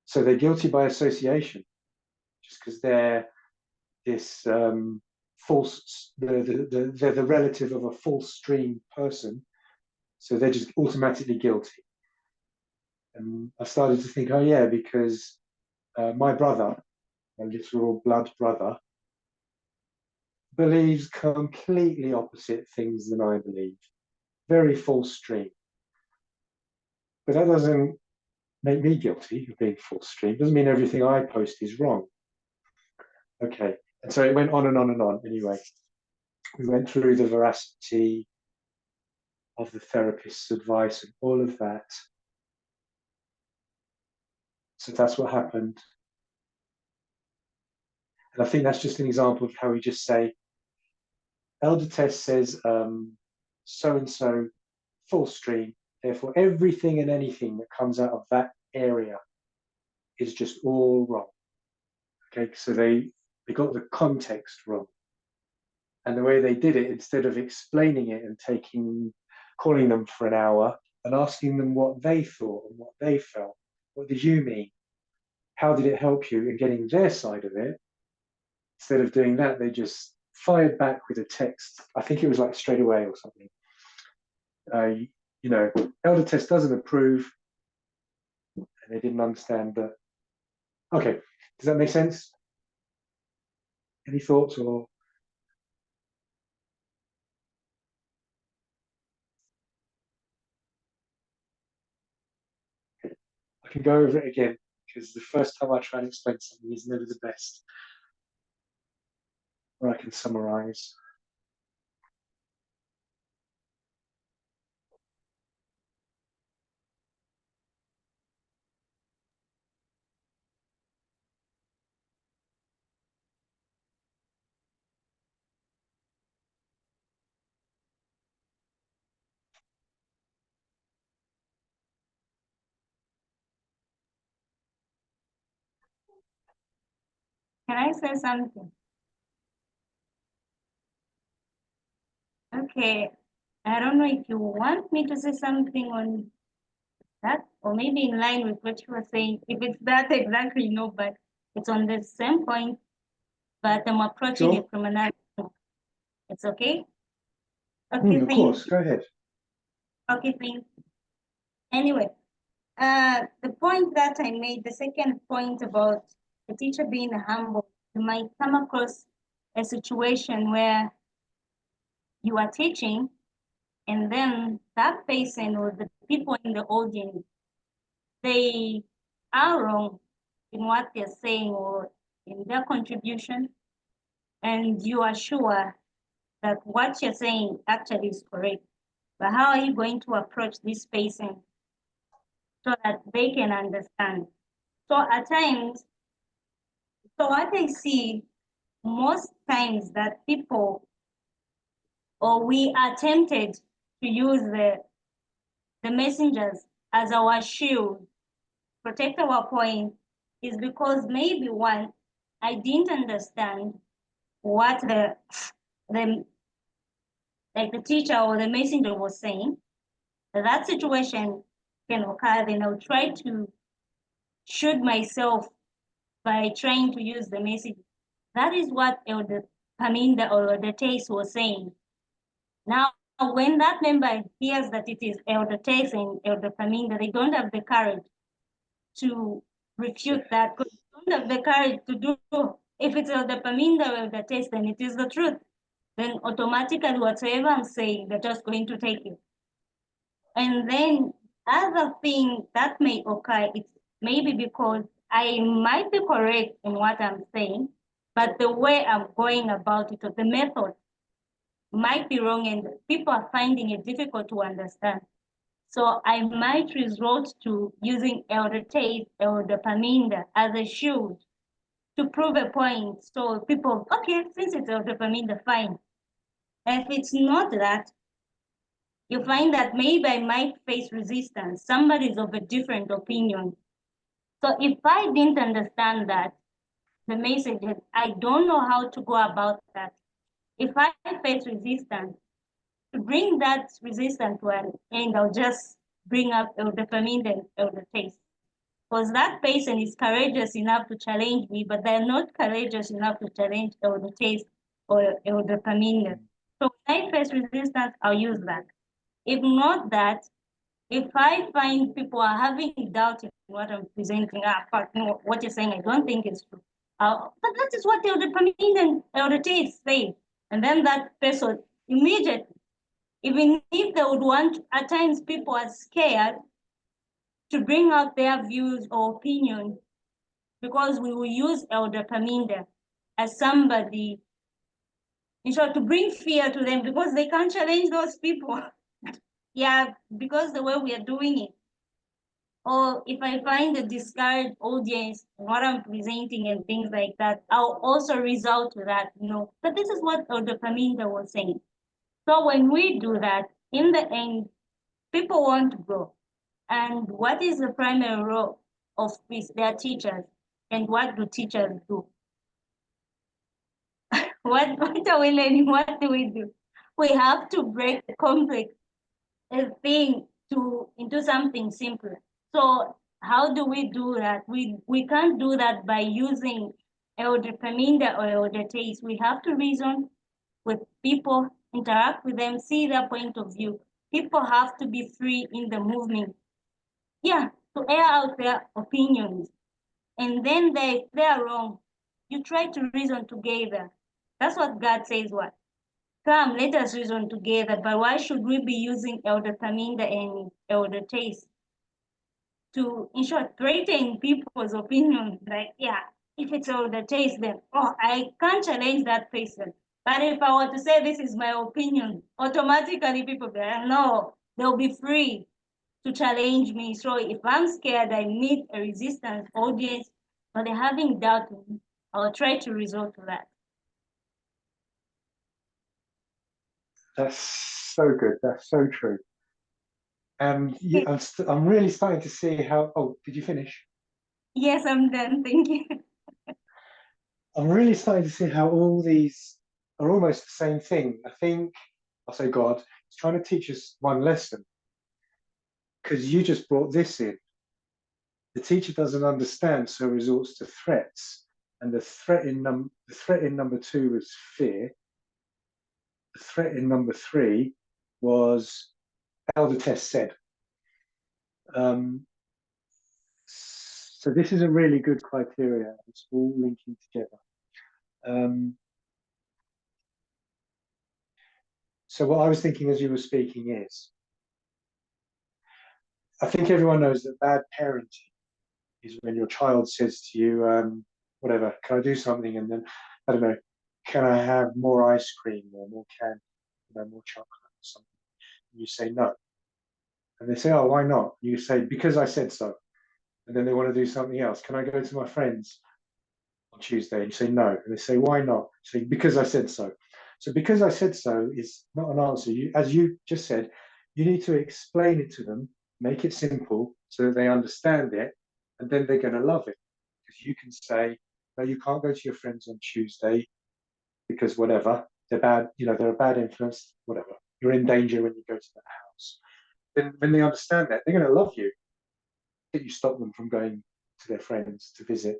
so they're guilty by association, just because they're this false, they're the relative of a false stream person, so they're just automatically guilty. And I started to think, oh yeah, because my brother, my literal blood brother, believes completely opposite things than I believe. Very false stream. But that doesn't make me guilty of being false stream. Doesn't mean everything I post is wrong. Okay, and so it went on and on and on. Anyway, we went through the veracity of the therapist's advice and all of that. So that's what happened. And I think that's just an example of how we just say, Elder Tess says so-and-so false stream, therefore everything and anything that comes out of that area is just all wrong. Okay, so they got the context wrong. And the way they did it, instead of explaining it and calling them for an hour and asking them what they thought and what they felt, what did you mean? How did it help you in getting their side of it? Instead of doing that, they just fired back with a text. I think it was like straight away or something. You know, Elder Tess doesn't approve, and they didn't understand that. Okay, does that make sense? Any thoughts or? I can go over it again, because the first time I try and explain something is never the best. Or I can summarize. Can I say something? Okay, I don't know if you want me to say something on that, or maybe in line with what you were saying. If it's that exactly, no, but it's on the same point, but I'm approaching it from another angle. It's okay? Okay, Of course, go ahead. Okay, thanks. Anyway, the point that I made, the second point about the teacher being humble, you might come across a situation where you are teaching and then that person or the people in the audience they are wrong in what they're saying or in their contribution, and you are sure that what you're saying actually is correct, but how are you going to approach this patient so that they can understand? So at times, so what I see most times that people, or we are tempted to use the messengers as our shield, protect our point, is because maybe one, I didn't understand what the like the teacher or the messenger was saying. That situation can occur, then I'll try to shoot myself by trying to use the message. That is what Elder Paminda or the Tace was saying. Now, when that member hears that it is Elder Tace and Elder Paminda, they don't have the courage to refute that, because they don't have the courage to do. If it's Elder Paminda or Elder Tace, then it is the truth. Then automatically whatever I'm saying, they're just going to take it. And then other thing that may occur, it's maybe because I might be correct in what I'm saying, but the way I'm going about it or the method might be wrong and people are finding it difficult to understand. So I might resort to using Elder Tate, Elder Paminda as a shield to prove a point. So people, okay, since it's Elder Paminda, fine. If it's not that, you find that maybe I might face resistance. Somebody's of a different opinion. So if I didn't understand that, the message, I don't know how to go about that. If I face resistance, to bring that resistance to an end, I'll just bring up Elder Paminda and Elder Tace. Because that person is courageous enough to challenge me, but they're not courageous enough to challenge Elder Tace or Elder Paminda. So when I face resistance, I'll use that. If not that, if I find people are having doubt in what I'm presenting, no, what you're saying, I don't think is true. But that is what Elder Paminda and Elder Tace say. And then that person immediately, even if they would want, at times people are scared to bring out their views or opinions because we will use Elder Paminda as somebody, in short, to bring fear to them because they can't challenge those people. Yeah, because the way we are doing it. Or if I find a discouraged audience, what I'm presenting and things like that, I'll also resort to that, But this is what Elder Paminda was saying. So when we do that, in the end, people want to grow. And what is the primary role of their teachers? And what do teachers do? What are we learning? What do? We have to break the complex thing into something simpler. So how do we do that? We can't do that by using Elder Paminda or Elder Tace. We have to reason with people, interact with them, see their point of view. People have to be free in the movement. Yeah, to air out their opinions. And then if they are wrong, you try to reason together. That's what God says, what? Come, let us reason together. But why should we be using Elder Paminda and Elder Tace to, in short, threaten people's opinions? Like, yeah, if it's Elder Tace, then, I can't challenge that person. But if I were to say this is my opinion, automatically people be like, no, they'll be free to challenge me. So if I'm scared, I meet a resistance audience, or they're having doubt, I'll try to resort to that. That's so good. That's so true. Yeah, I'm really starting to see how. Oh, did you finish? Yes, I'm done. Thank you. I'm really starting to see how all these are almost the same thing. I think I'll say God is trying to teach us one lesson, because you just brought this in. The teacher doesn't understand, so resorts to threats, and the threat in number 2 was fear. The threat in number 3 was Elder Tess said. So this is a really good criteria. It's all linking together. So what I was thinking as you were speaking is, I think everyone knows that bad parenting is when your child says to you, whatever, can I do something? And then, I don't know, can I have more ice cream or more candy, more chocolate or something? And you say no. And they say, oh, why not? You say, because I said so. And then they want to do something else. Can I go to my friends on Tuesday? And you say no. And they say, why not? You say, because I said so. So because I said so is not an answer. As you just said, you need to explain it to them, make it simple so that they understand it, and then they're going to love it. Because you can say, no, you can't go to your friends on Tuesday because whatever, they're bad, they're a bad influence, whatever. You're in danger when you go to that house. Then when they understand that, they're going to love you. You stop them from going to their friends to visit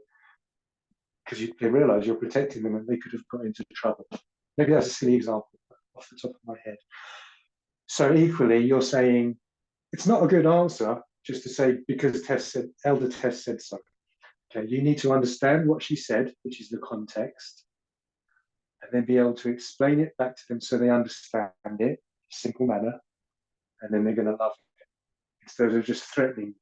because they realize you're protecting them and they could have got into trouble. Maybe that's a silly example off the top of my head. So equally, you're saying it's not a good answer just to say because Elder Tess said so. Okay, you need to understand what she said, which is the context, and then be able to explain it back to them so they understand it in a simple manner, and then they're going to love it instead of just threatening.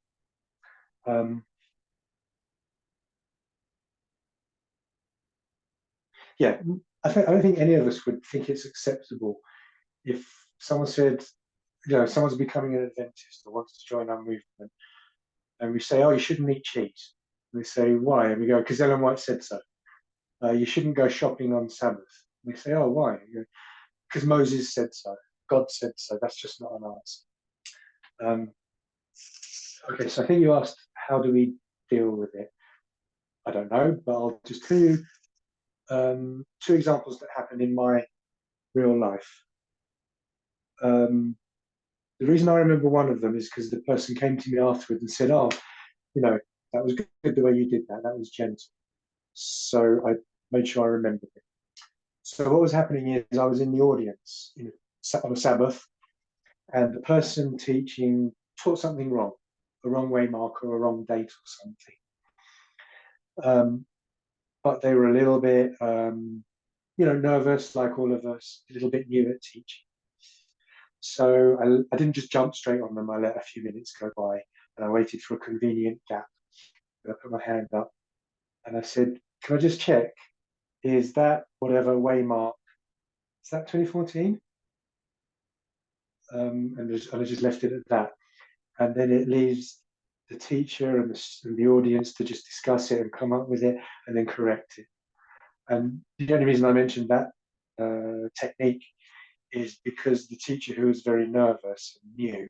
Yeah, I don't think any of us would think it's acceptable if someone said, someone's becoming an Adventist or wants to join our movement, and we say, oh, you shouldn't eat cheese. And they say, why? And we go, because Ellen White said so. You shouldn't go shopping on Sabbath. And we say, oh, why? Because Moses said so. God said so. That's just not an answer. Okay, so I think you asked, how do we deal with it? I don't know, but I'll just tell you two examples that happened in my real life. The reason I remember one of them is because the person came to me afterwards and said, oh, that was good the way you did that. That was gentle. So I made sure I remembered it. So what was happening is I was in the audience on a Sabbath, and the person teaching taught something wrong, a wrong way mark or a wrong date or something. But they were a little bit, nervous, like all of us, a little bit new at teaching. So I didn't just jump straight on them. I let a few minutes go by, and I waited for a convenient gap. And I put my hand up, and I said, "Can I just check? Is that whatever waymark? Is that 2014?" And I just left it at that. And then it leaves the teacher and the audience to just discuss it and come up with it and then correct it. And the only reason I mentioned that technique is because the teacher, who was very nervous and new,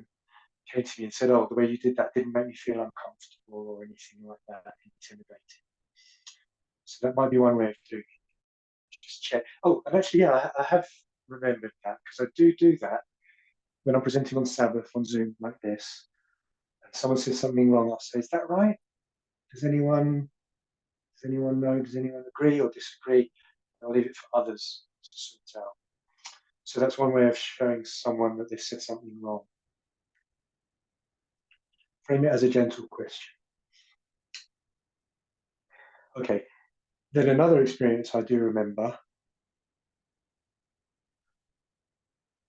came to me and said, oh, the way you did that didn't make me feel uncomfortable or anything like that, intimidating. So that might be one way of doing it. Just check. Oh, and actually, yeah, I have remembered that, because I do that when I'm presenting on Sabbath on Zoom like this, and someone says something wrong, I'll say, is that right? Does anyone know? Does anyone agree or disagree? I'll leave it for others to sort out. So that's one way of showing someone that they said something wrong. Frame it as a gentle question. Okay, then another experience I do remember.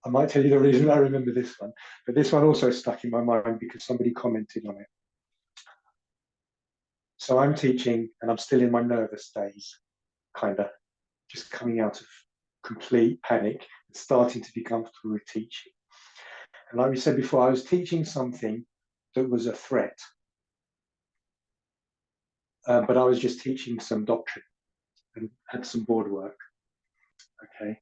I might tell you the reason I remember this one, but this one also stuck in my mind because somebody commented on it. So I'm teaching and I'm still in my nervous days, kind of just coming out of complete panic and starting to be comfortable with teaching. And like we said before, I was teaching something that was a threat, but I was just teaching some doctrine and had some board work. Okay,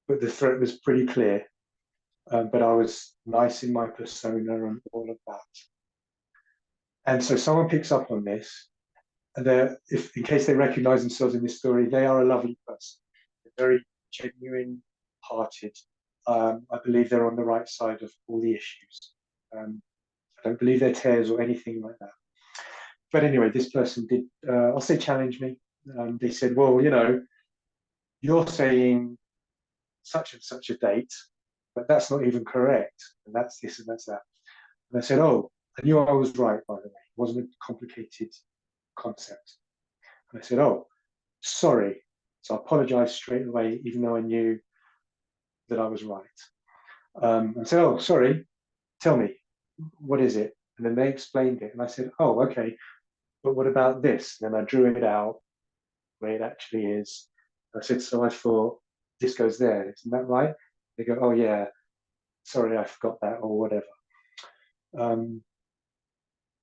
but the threat was pretty clear, but I was nice in my persona and all of that. And so someone picks up on this, and in case they recognize themselves in this story, they are a lovely person. They're very genuine hearted. I believe they're on the right side of all the issues. I don't believe they're tares or anything like that. But anyway, this person did, I'll say, challenge me. They said, well, you're saying such and such a date, but that's not even correct. And that's this and that's that. And I said, oh, I knew I was right, by the way. It wasn't a complicated concept. And I said, oh, sorry. So I apologized straight away, even though I knew that I was right. And said, oh, sorry, tell me, what is it? And then they explained it, and I said, oh, okay, but what about this? And then I drew it out where it actually is. I said, so I thought this goes there, isn't that right? They go, oh yeah, sorry, I forgot that, or whatever.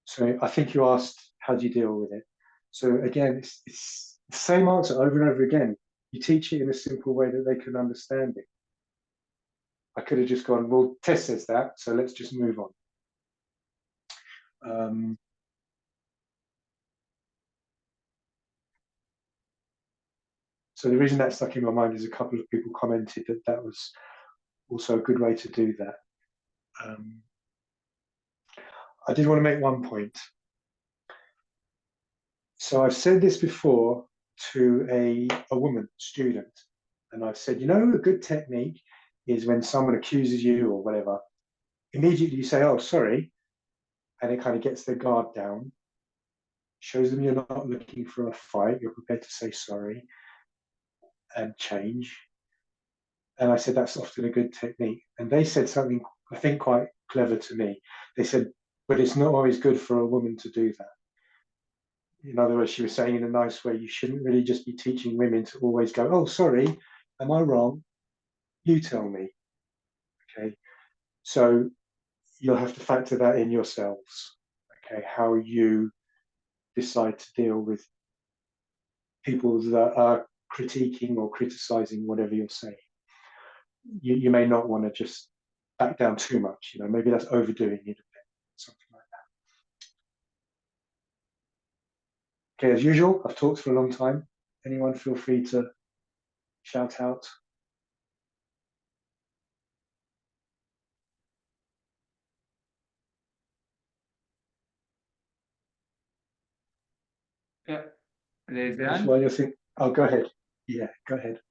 So I think you asked, how do you deal with it? So again, it's the same answer over and over again. You teach it in a simple way that they can understand it. I could have just gone, well, Tess says that, so let's just move on. So the reason that stuck in my mind is a couple of people commented that that was also a good way to do that. I did want to make one point. So I've said this before to a woman student, and I've said, you know, a good technique is when someone accuses you or whatever, immediately you say, oh, sorry, and it kind of gets their guard down, shows them you're not looking for a fight, you're prepared to say sorry and change. And I said, that's often a good technique. And they said something, I think, quite clever to me. They said, but it's not always good for a woman to do that. In other words, she was saying in a nice way, you shouldn't really just be teaching women to always go, oh, sorry, am I wrong? You tell me. Okay. So you'll have to factor that in yourselves. Okay. How you decide to deal with people that are critiquing or criticizing whatever you're saying. You may not want to just back down too much. You know, maybe that's overdoing it a bit, something like that. Okay, as usual, I've talked for a long time. Anyone feel free to shout out. Yeah, there's That's one. why you think, oh, go ahead. Yeah, go ahead.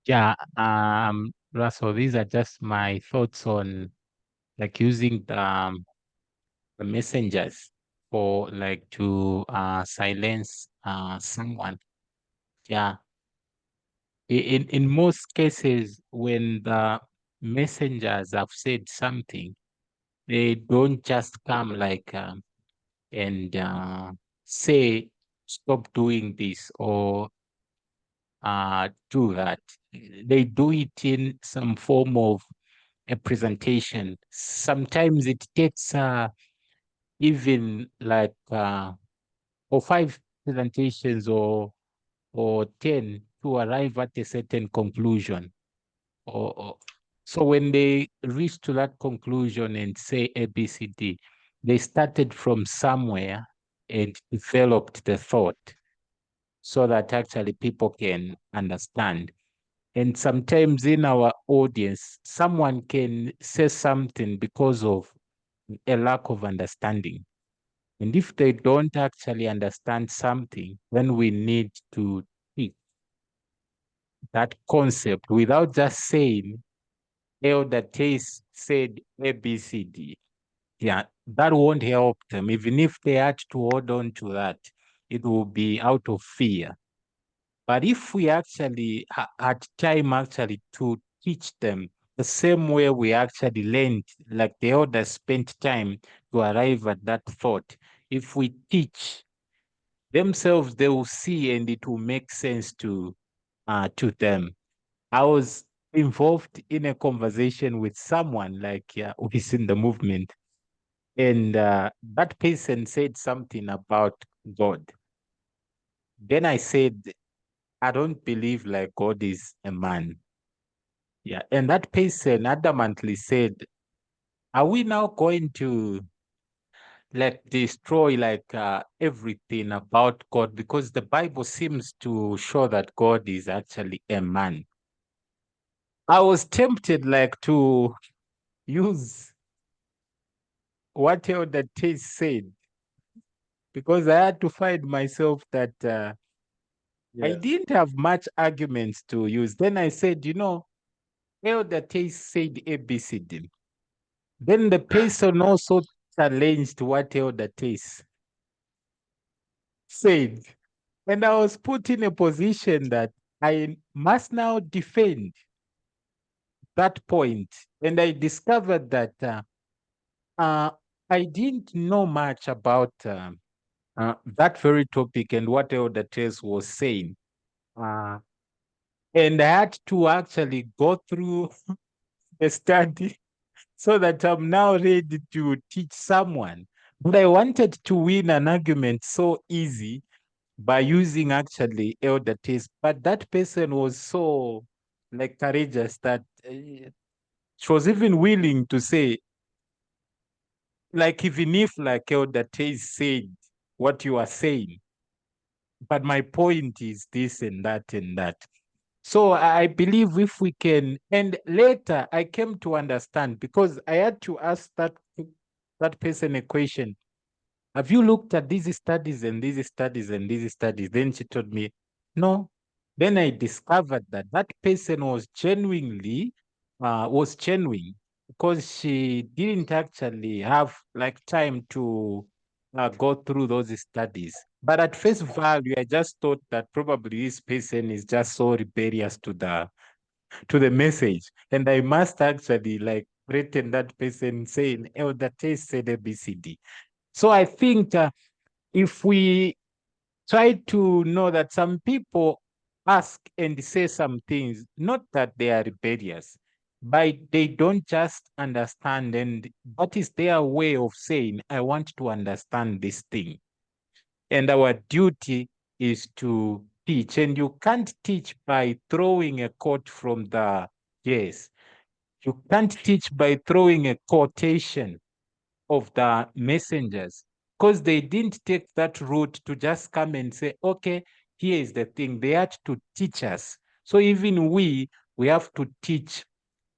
Yeah, Russell, these are just my thoughts on like using the messengers for like to silence someone. Yeah. In most cases, when the messengers have said something, they don't just come like and say stop doing this or do that. They do it in some form of a presentation. Sometimes it takes even like or 5 presentations or 10 to arrive at a certain conclusion. So when they reach to that conclusion and say ABCD, they started from somewhere and developed the thought so that actually people can understand. And sometimes in our audience, someone can say something because of a lack of understanding. And if they don't actually understand something, then we need to teach that concept without just saying, Elder Tace said ABCD. Yeah, that won't help them. Even if they had to hold on to that, it will be out of fear. But if we actually had time actually to teach them the same way we actually learned, like the elders spent time to arrive at that thought, if we teach themselves, they will see and it will make sense to them. I was involved in a conversation with someone like who is in the movement, and that person said something about God. Then I said, I don't believe like God is a man. Yeah. And that person adamantly said, are we now going to like destroy like everything about God? Because the Bible seems to show that God is actually a man. I was tempted like to use what Elder Tace said, because I had to find myself that I didn't have much arguments to use. Then I said, you know, Elder Tace said ABCD. Then the person also challenged what Elder Tace said. And I was put in a position that I must now defend that point. And I discovered that I didn't know much about that very topic and what Elder Tace was saying. And I had to actually go through a study so that I'm now ready to teach someone. But I wanted to win an argument so easy by using actually Elder Tace. But that person was so like courageous that she was even willing to say, like, even if like Elder Tace said what you are saying, but my point is this and that and that. So I believe if we can, and later I came to understand because I had to ask that person a question. Have you looked at these studies and these studies and these studies? Then she told me, no. Then I discovered that that person was genuine because she didn't actually have like time to go through those studies. But at face value, I just thought that probably this person is just so rebellious to the message. And I must actually like threaten that person saying, Elder Tace said ABCD. So I think if we try to know that some people ask and say some things, not that they are rebellious, but they don't just understand, and that is their way of saying, I want to understand this thing. And our duty is to teach, and you can't teach by throwing a quote from the, yes, you can't teach by throwing a quotation of the messengers, because they didn't take that route to just come and say, okay, here is the thing. They had to teach us. So even we have to teach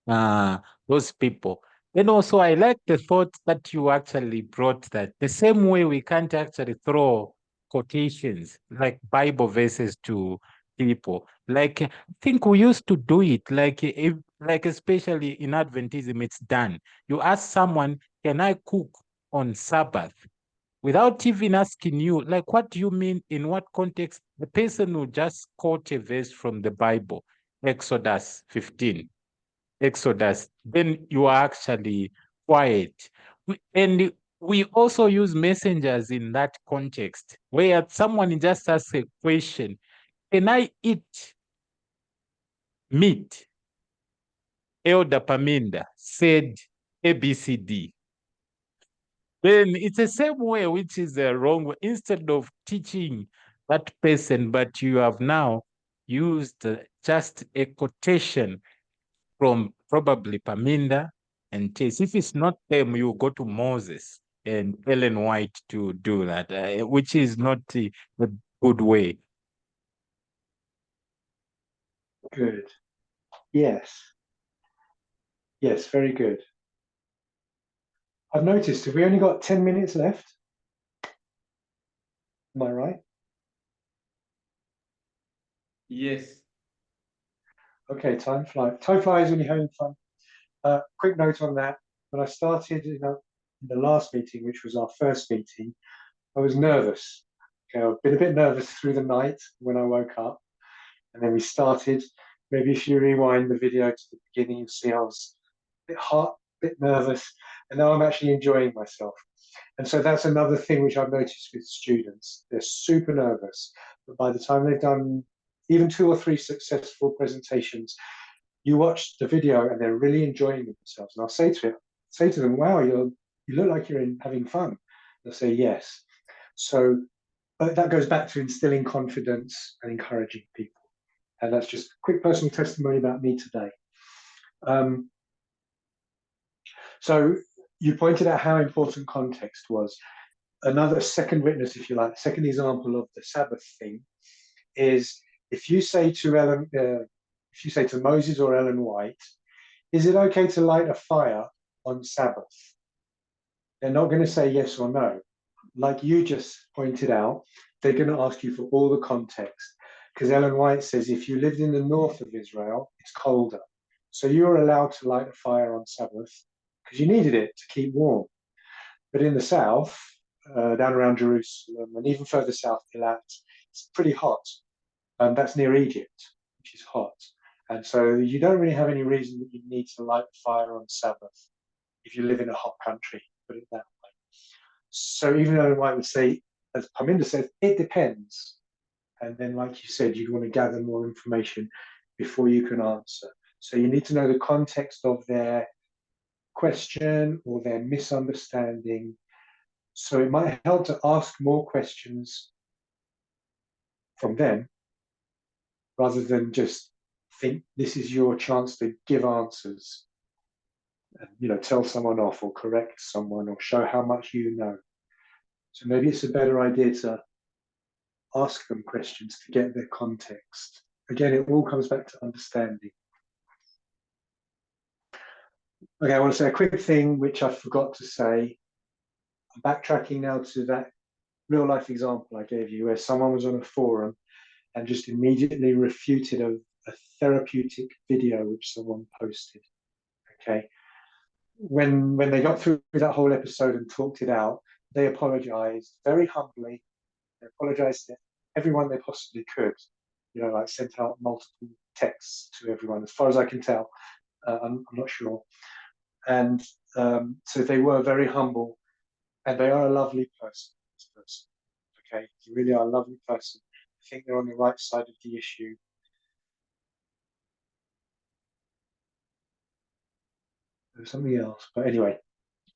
those people. And also, I like the thought that you actually brought, that the same way we can't actually throw quotations like Bible verses to people. Like, I think we used to do it, like, especially in Adventism, it's done. You ask someone, can I cook on Sabbath? Without even asking you, like, what do you mean? In what context? The person will just quote a verse from the Bible, Exodus 15. Exodus, then you are actually quiet. And we also use messengers in that context, where someone just asks a question, can I eat meat? Elder Paminda said ABCD. Then it's the same way, which is the wrong way. Instead of teaching that person, but you have now used just a quotation from probably Paminda and Tace. If it's not them, you go to Moses and Ellen White to do that, which is not a good way. Good. Yes. Yes, very good. I've noticed, have we only got 10 minutes left? Am I right? Yes. Okay, time flies. Time flies when you're having fun. Quick note on that. When I started in the last meeting, which was our first meeting, I was nervous. Okay, I've been a bit nervous through the night when I woke up. And then we started. Maybe if you rewind the video to the beginning, you'll see I was a bit hot, a bit nervous, and now I'm actually enjoying myself. And so that's another thing which I've noticed with students. They're super nervous, but by the time they've done even 2 or 3 successful presentations, you watch the video and they're really enjoying themselves. And I'll say to them, wow, you look like you're having fun. They'll say yes. So that goes back to instilling confidence and encouraging people. And that's just a quick personal testimony about me today. So you pointed out how important context was. Another second witness, if you like, second example of the Sabbath thing is if you say to Moses or Ellen White, is it okay to light a fire on Sabbath? They're not going to say yes or no. Like you just pointed out, they're going to ask you for all the context. Because Ellen White says if you lived in the north of Israel, it's colder. So you're allowed to light a fire on Sabbath because you needed it to keep warm. But in the south, down around Jerusalem, and even further south, Eilat, it's pretty hot. That's near Egypt, which is hot. And so you don't really have any reason that you need to light the fire on Sabbath if you live in a hot country, put it that way. So even though I would say, as Parminder says, it depends. And then, like you said, you want to gather more information before you can answer. So you need to know the context of their question or their misunderstanding. So it might help to ask more questions from them rather than just think this is your chance to give answers and, you know, tell someone off or correct someone or show how much you know. So maybe it's a better idea to ask them questions to get their context. Again, it all comes back to understanding. Okay, I want to say a quick thing which I forgot to say. I'm backtracking now to that real life example I gave you where someone was on a forum and just immediately refuted a therapeutic video which someone posted. Okay, when they got through that whole episode and talked it out, they apologized very humbly. They apologized to everyone they possibly could, you know, like sent out multiple texts to everyone, as far as I can tell. I'm not sure. And so they were very humble, and they are a lovely person, this person. Okay, they really are a lovely person. I think they're on the right side of the issue. There's something else, but anyway,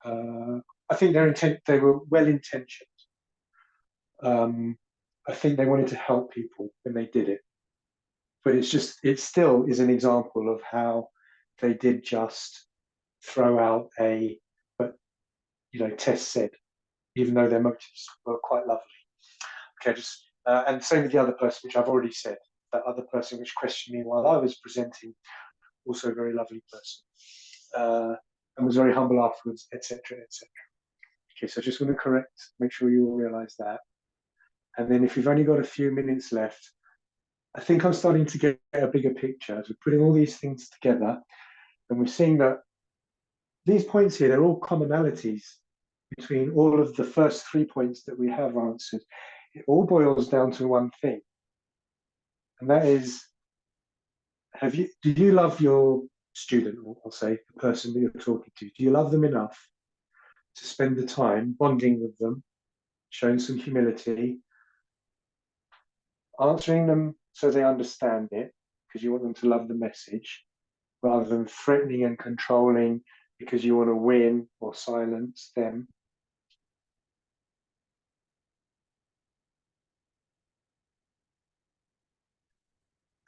I think they were well intentioned. I think they wanted to help people when they did it, but it still is an example of how they did just throw out but you know, Tess said, even though their motives were quite lovely. Okay, and same with the other person, which I've already said. That other person which questioned me while I was presenting, also a very lovely person, and was very humble afterwards, etc., etc. Okay, so I just want to correct, make sure you all realise that. And then if you've only got a few minutes left, I think I'm starting to get a bigger picture as we're putting all these things together, and we're seeing that these points here, they're all commonalities between all of the first 3 points that we have answered. It all boils down to one thing, and that is, do you love your student, or I'll say the person that you're talking to? Do you love them enough to spend the time bonding with them, showing some humility, answering them so they understand it, because you want them to love the message, rather than threatening and controlling because you want to win or silence them?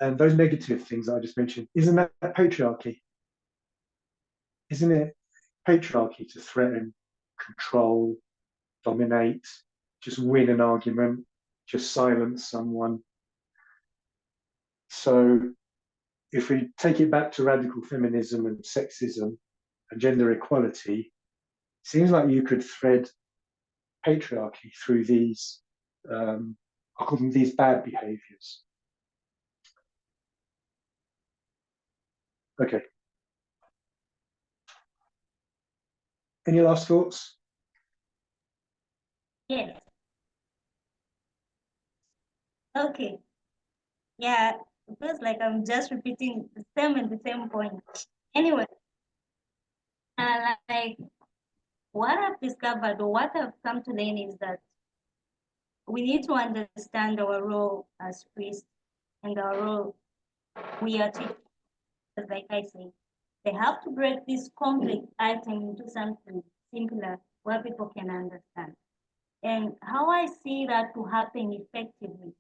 And those negative things that I just mentioned, isn't that patriarchy? Isn't it patriarchy to threaten, control, dominate, just win an argument, just silence someone? So if we take it back to radical feminism and sexism and gender equality, it seems like you could thread patriarchy through these, I call them these bad behaviors. Okay. Any last thoughts? Yes. Okay. Yeah, it feels like I'm just repeating the same and the same point. Anyway, like what I've discovered or what I've come to learn is that we need to understand our role as priests and our role we are teachers. Like I say, they have to break this complex item into something simpler where people can understand. And how I see that to happen effectively,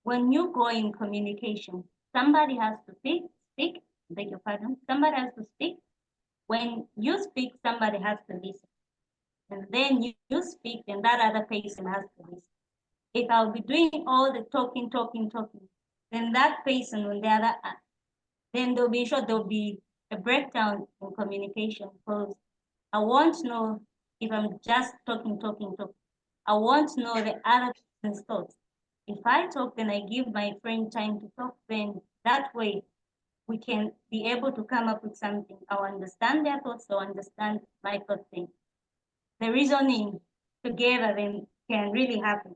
when you go in communication, somebody has to speak, beg your pardon, somebody has to speak. When you speak, somebody has to listen. And then you speak, and that other person has to listen. If I'll be doing all the talking, then that person on the other, then there'll be a breakdown in communication, because I won't know if I'm just talking. I won't know the other person's thoughts. If I talk, then I give my friend time to talk, then that way we can be able to come up with something. I'll understand their thoughts, they'll understand my thought thing. the reasoning together, then can really happen.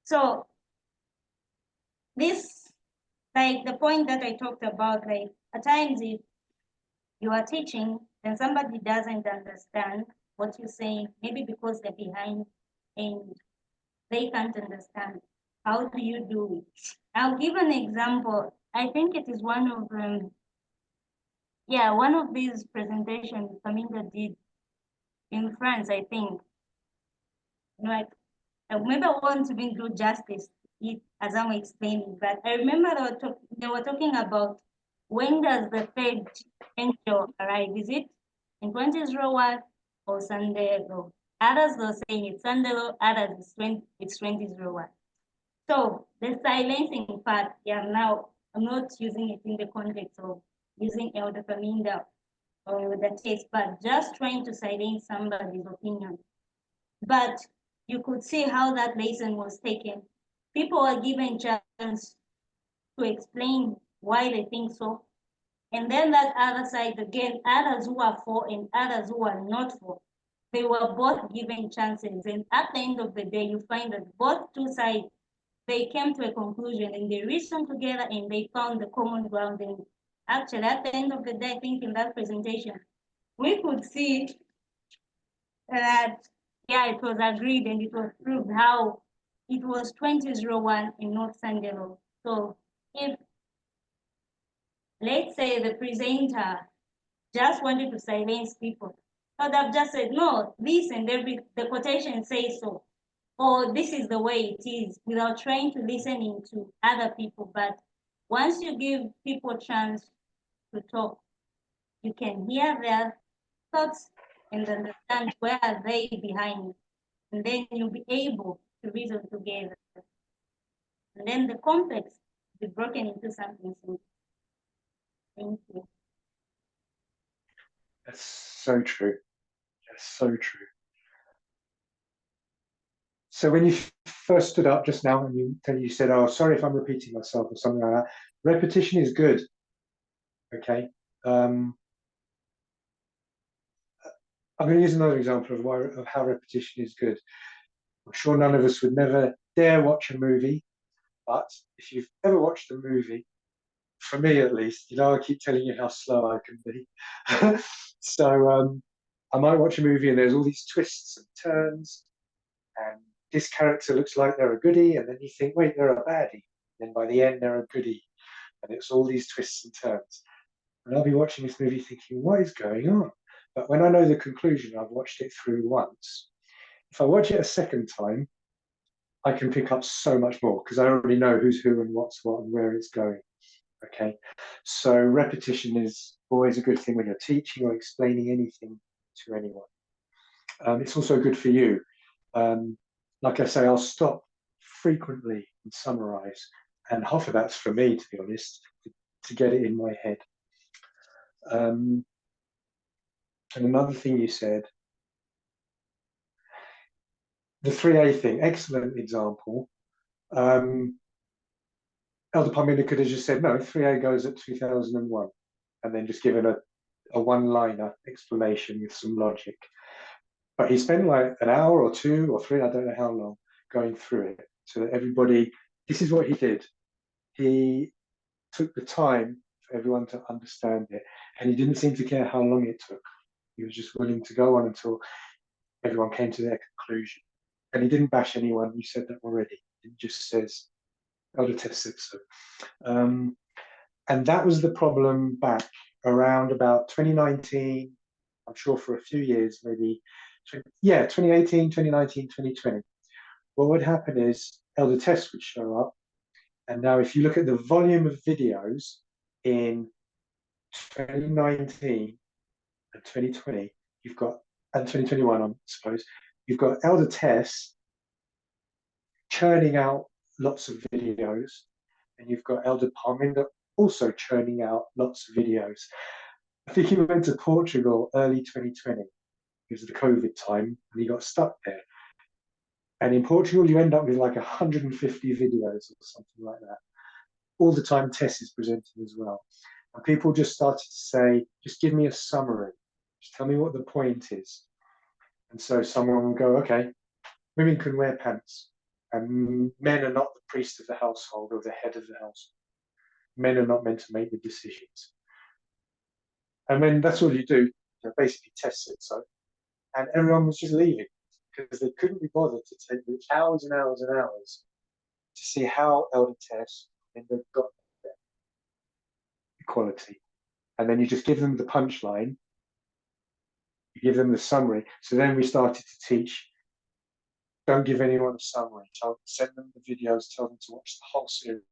So this, like the point that I talked about, like at times if you are teaching and somebody doesn't understand what you're saying, maybe because they're behind and they can't understand, how do you do it? I'll give an example. I think it is one of one of these presentations Kaminga did in France, I think. Like, maybe I won't even do justice it as I'm explaining, but I remember they were talking about when does the third angel arrive? Is it in 2001 or Sunday ago? Others were saying it's Sunday, others it's 2001. So the silencing part, now I'm not using it in the context of using Elder Kaminga or the text, but just trying to silence somebody's opinion. But you could see how that lesson was taken. People were given chance to explain why they think so. And then that other side, again, others who are for and others who are not for, they were both given chances. And at the end of the day, you find that both two sides, they came to a conclusion and they reasoned together and they found the common ground. And actually, at the end of the day, I think in that presentation, we could see that, it was agreed and it was proved how it was 2001 and not Sunday law. So if, let's say, the presenter just wanted to silence people, I would have just said, no, this and the quotation says so, or this is the way it is, without trying to listen to other people. But once you give people a chance to talk, you can hear their thoughts and understand where are they behind, and then you'll be able to reason together. And then the complex will be broken into something simple. Thank you. That's so true. That's so true. So when you first stood up just now and you said, oh, sorry if I'm repeating myself or something like that, repetition is good. Okay. I'm going to use another example of how repetition is good. I'm sure none of us would never dare watch a movie, but if you've ever watched a movie, for me at least, I keep telling you how slow I can be. So I might watch a movie and there's all these twists and turns, and this character looks like they're a goodie, and then you think, wait, they're a baddie. And then by the end, they're a goodie. And it's all these twists and turns. And I'll be watching this movie thinking, what is going on? But when I know the conclusion, I've watched it through once. If I watch it a second time, I can pick up so much more because I already know who's who and what's what and where it's going. Okay, so repetition is always a good thing when you're teaching or explaining anything to anyone. It's also good for you. Like I say, I'll stop frequently and summarize, and half of that's for me, to be honest, to get it in my head. And another thing you said, the 3A thing, excellent example. Elder Parminder could have just said, no, 3A goes at 2001, and then just given a one-liner explanation with some logic. But he spent like an hour or 2 or 3, I don't know how long, going through it so that everybody, this is what he did. He took the time for everyone to understand it, and he didn't seem to care how long it took. He was just willing to go on until everyone came to their conclusion. And he didn't bash anyone. You said that already. It just says, Elder Tess said so. And that was the problem back around about 2019, I'm sure for a few years, maybe, 2018, 2019, 2020. What would happen is Elder Tess would show up. And now if you look at the volume of videos in 2019 and 2020, you've got, and 2021, I suppose, you've got Elder Tess churning out lots of videos, and you've got Elder Parminder also churning out lots of videos. I think he went to Portugal early 2020 because of the COVID time, and he got stuck there. And in Portugal, you end up with like 150 videos or something like that. All the time Tess is presenting as well. And people just started to say, just give me a summary. Just tell me what the point is. And so someone will go, okay, women can wear pants, and men are not the priest of the household or the head of the household. Men are not meant to make the decisions. And when that's all you do, basically test it. So, and everyone was just leaving because they couldn't be bothered to take the hours and hours and hours to see how Elder Tess and they've got there. Equality. And then you just give them the punchline, you give them the summary. So then we started to teach, don't give anyone a summary. Send them the videos, tell them to watch the whole series,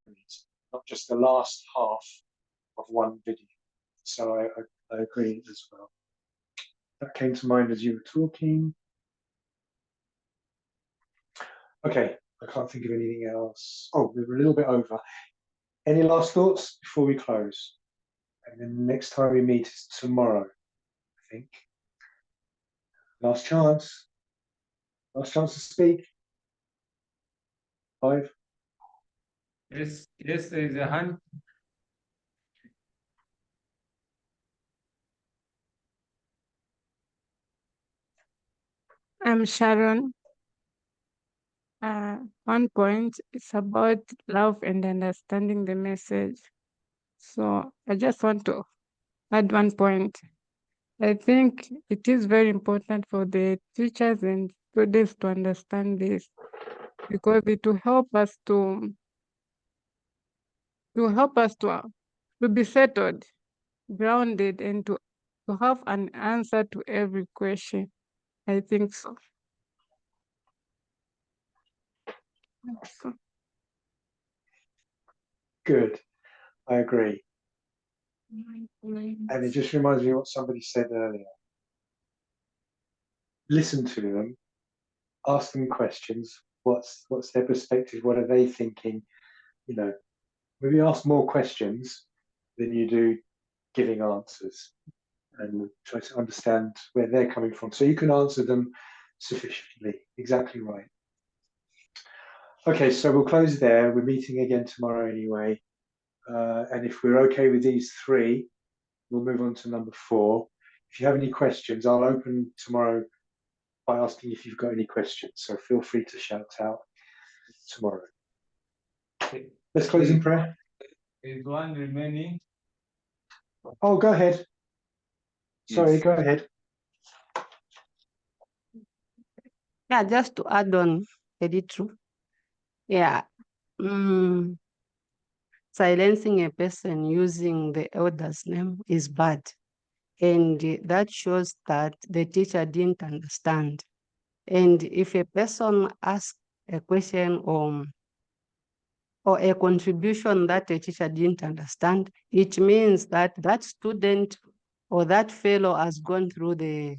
not just the last half of one video. So I agree as well. That came to mind as you were talking. Okay, I can't think of anything else. Oh, we were a little bit over. Any last thoughts before we close? And then the next time we meet is tomorrow, I think. Last chance. Last chance to speak. 5. Yes, there is a hand. I'm Sharon. One point is about love and understanding the message. So I just want to add one point. I think it is very important for the teachers and students to understand this because it will help us to be settled, grounded, and to have an answer to every question. I think so. Good. I agree. And it just reminds me of what somebody said earlier. Listen to them, ask them questions. What's their perspective? What are they thinking? You know, maybe ask more questions than you do giving answers, and try to understand where they're coming from so you can answer them sufficiently. Exactly right. Okay, so we'll close there. We're meeting again tomorrow anyway. And if we're okay with these 3, we'll move on to number 4. If you have any questions, I'll open tomorrow by asking if you've got any questions. So feel free to shout out tomorrow. Let's close in prayer. Is one remaining? Oh, go ahead. Sorry, Yes. go ahead. Yeah, just to add on, Editru. Yeah. Silencing a person using the elder's name is bad. And that shows that the teacher didn't understand. And if a person asks a question or a contribution that the teacher didn't understand, it means that that student or that fellow has gone through the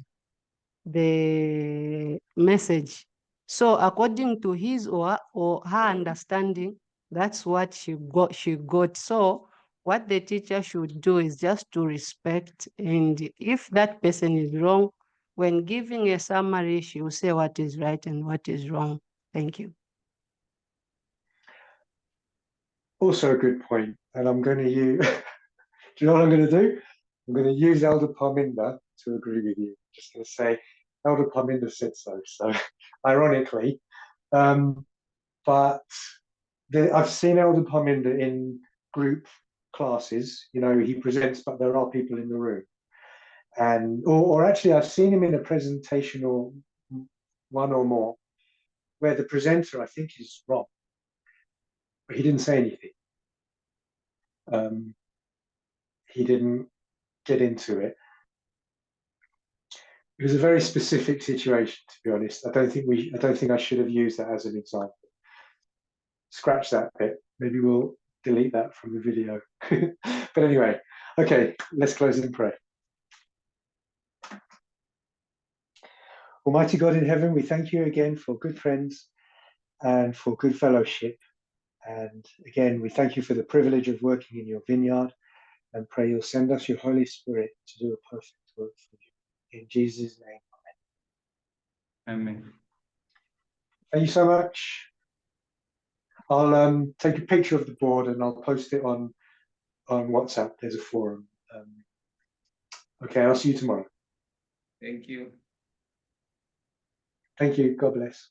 message. So according to his or her understanding, that's what she got. So what the teacher should do is just to respect, and if that person is wrong, when giving a summary, she will say what is right and what is wrong. Thank you. Also a good point. And I'm going to use, do you know what I'm going to do? I'm going to use Elder Parminder to agree with you. I'm just going to say, Elder Parminder said so. So ironically, but I've seen Elder Parminder in group classes. You know, he presents, but there are people in the room. And or actually, I've seen him in a presentation or one or more, where the presenter, I think, is wrong, but he didn't say anything. He didn't get into it. It was a very specific situation, to be honest. I don't think I should have used that as an example. Scratch that bit. Maybe we'll delete that from the video. But anyway, okay, let's close in prayer. Almighty God in heaven, we thank you again for good friends and for good fellowship. And again, we thank you for the privilege of working in your vineyard, and pray you'll send us your Holy Spirit to do a perfect work for you. In Jesus' name, Amen. thank you so much. I'll take a picture of the board and I'll post it on WhatsApp. There's a forum. Okay, I'll see you tomorrow. Thank you. Thank you. God bless.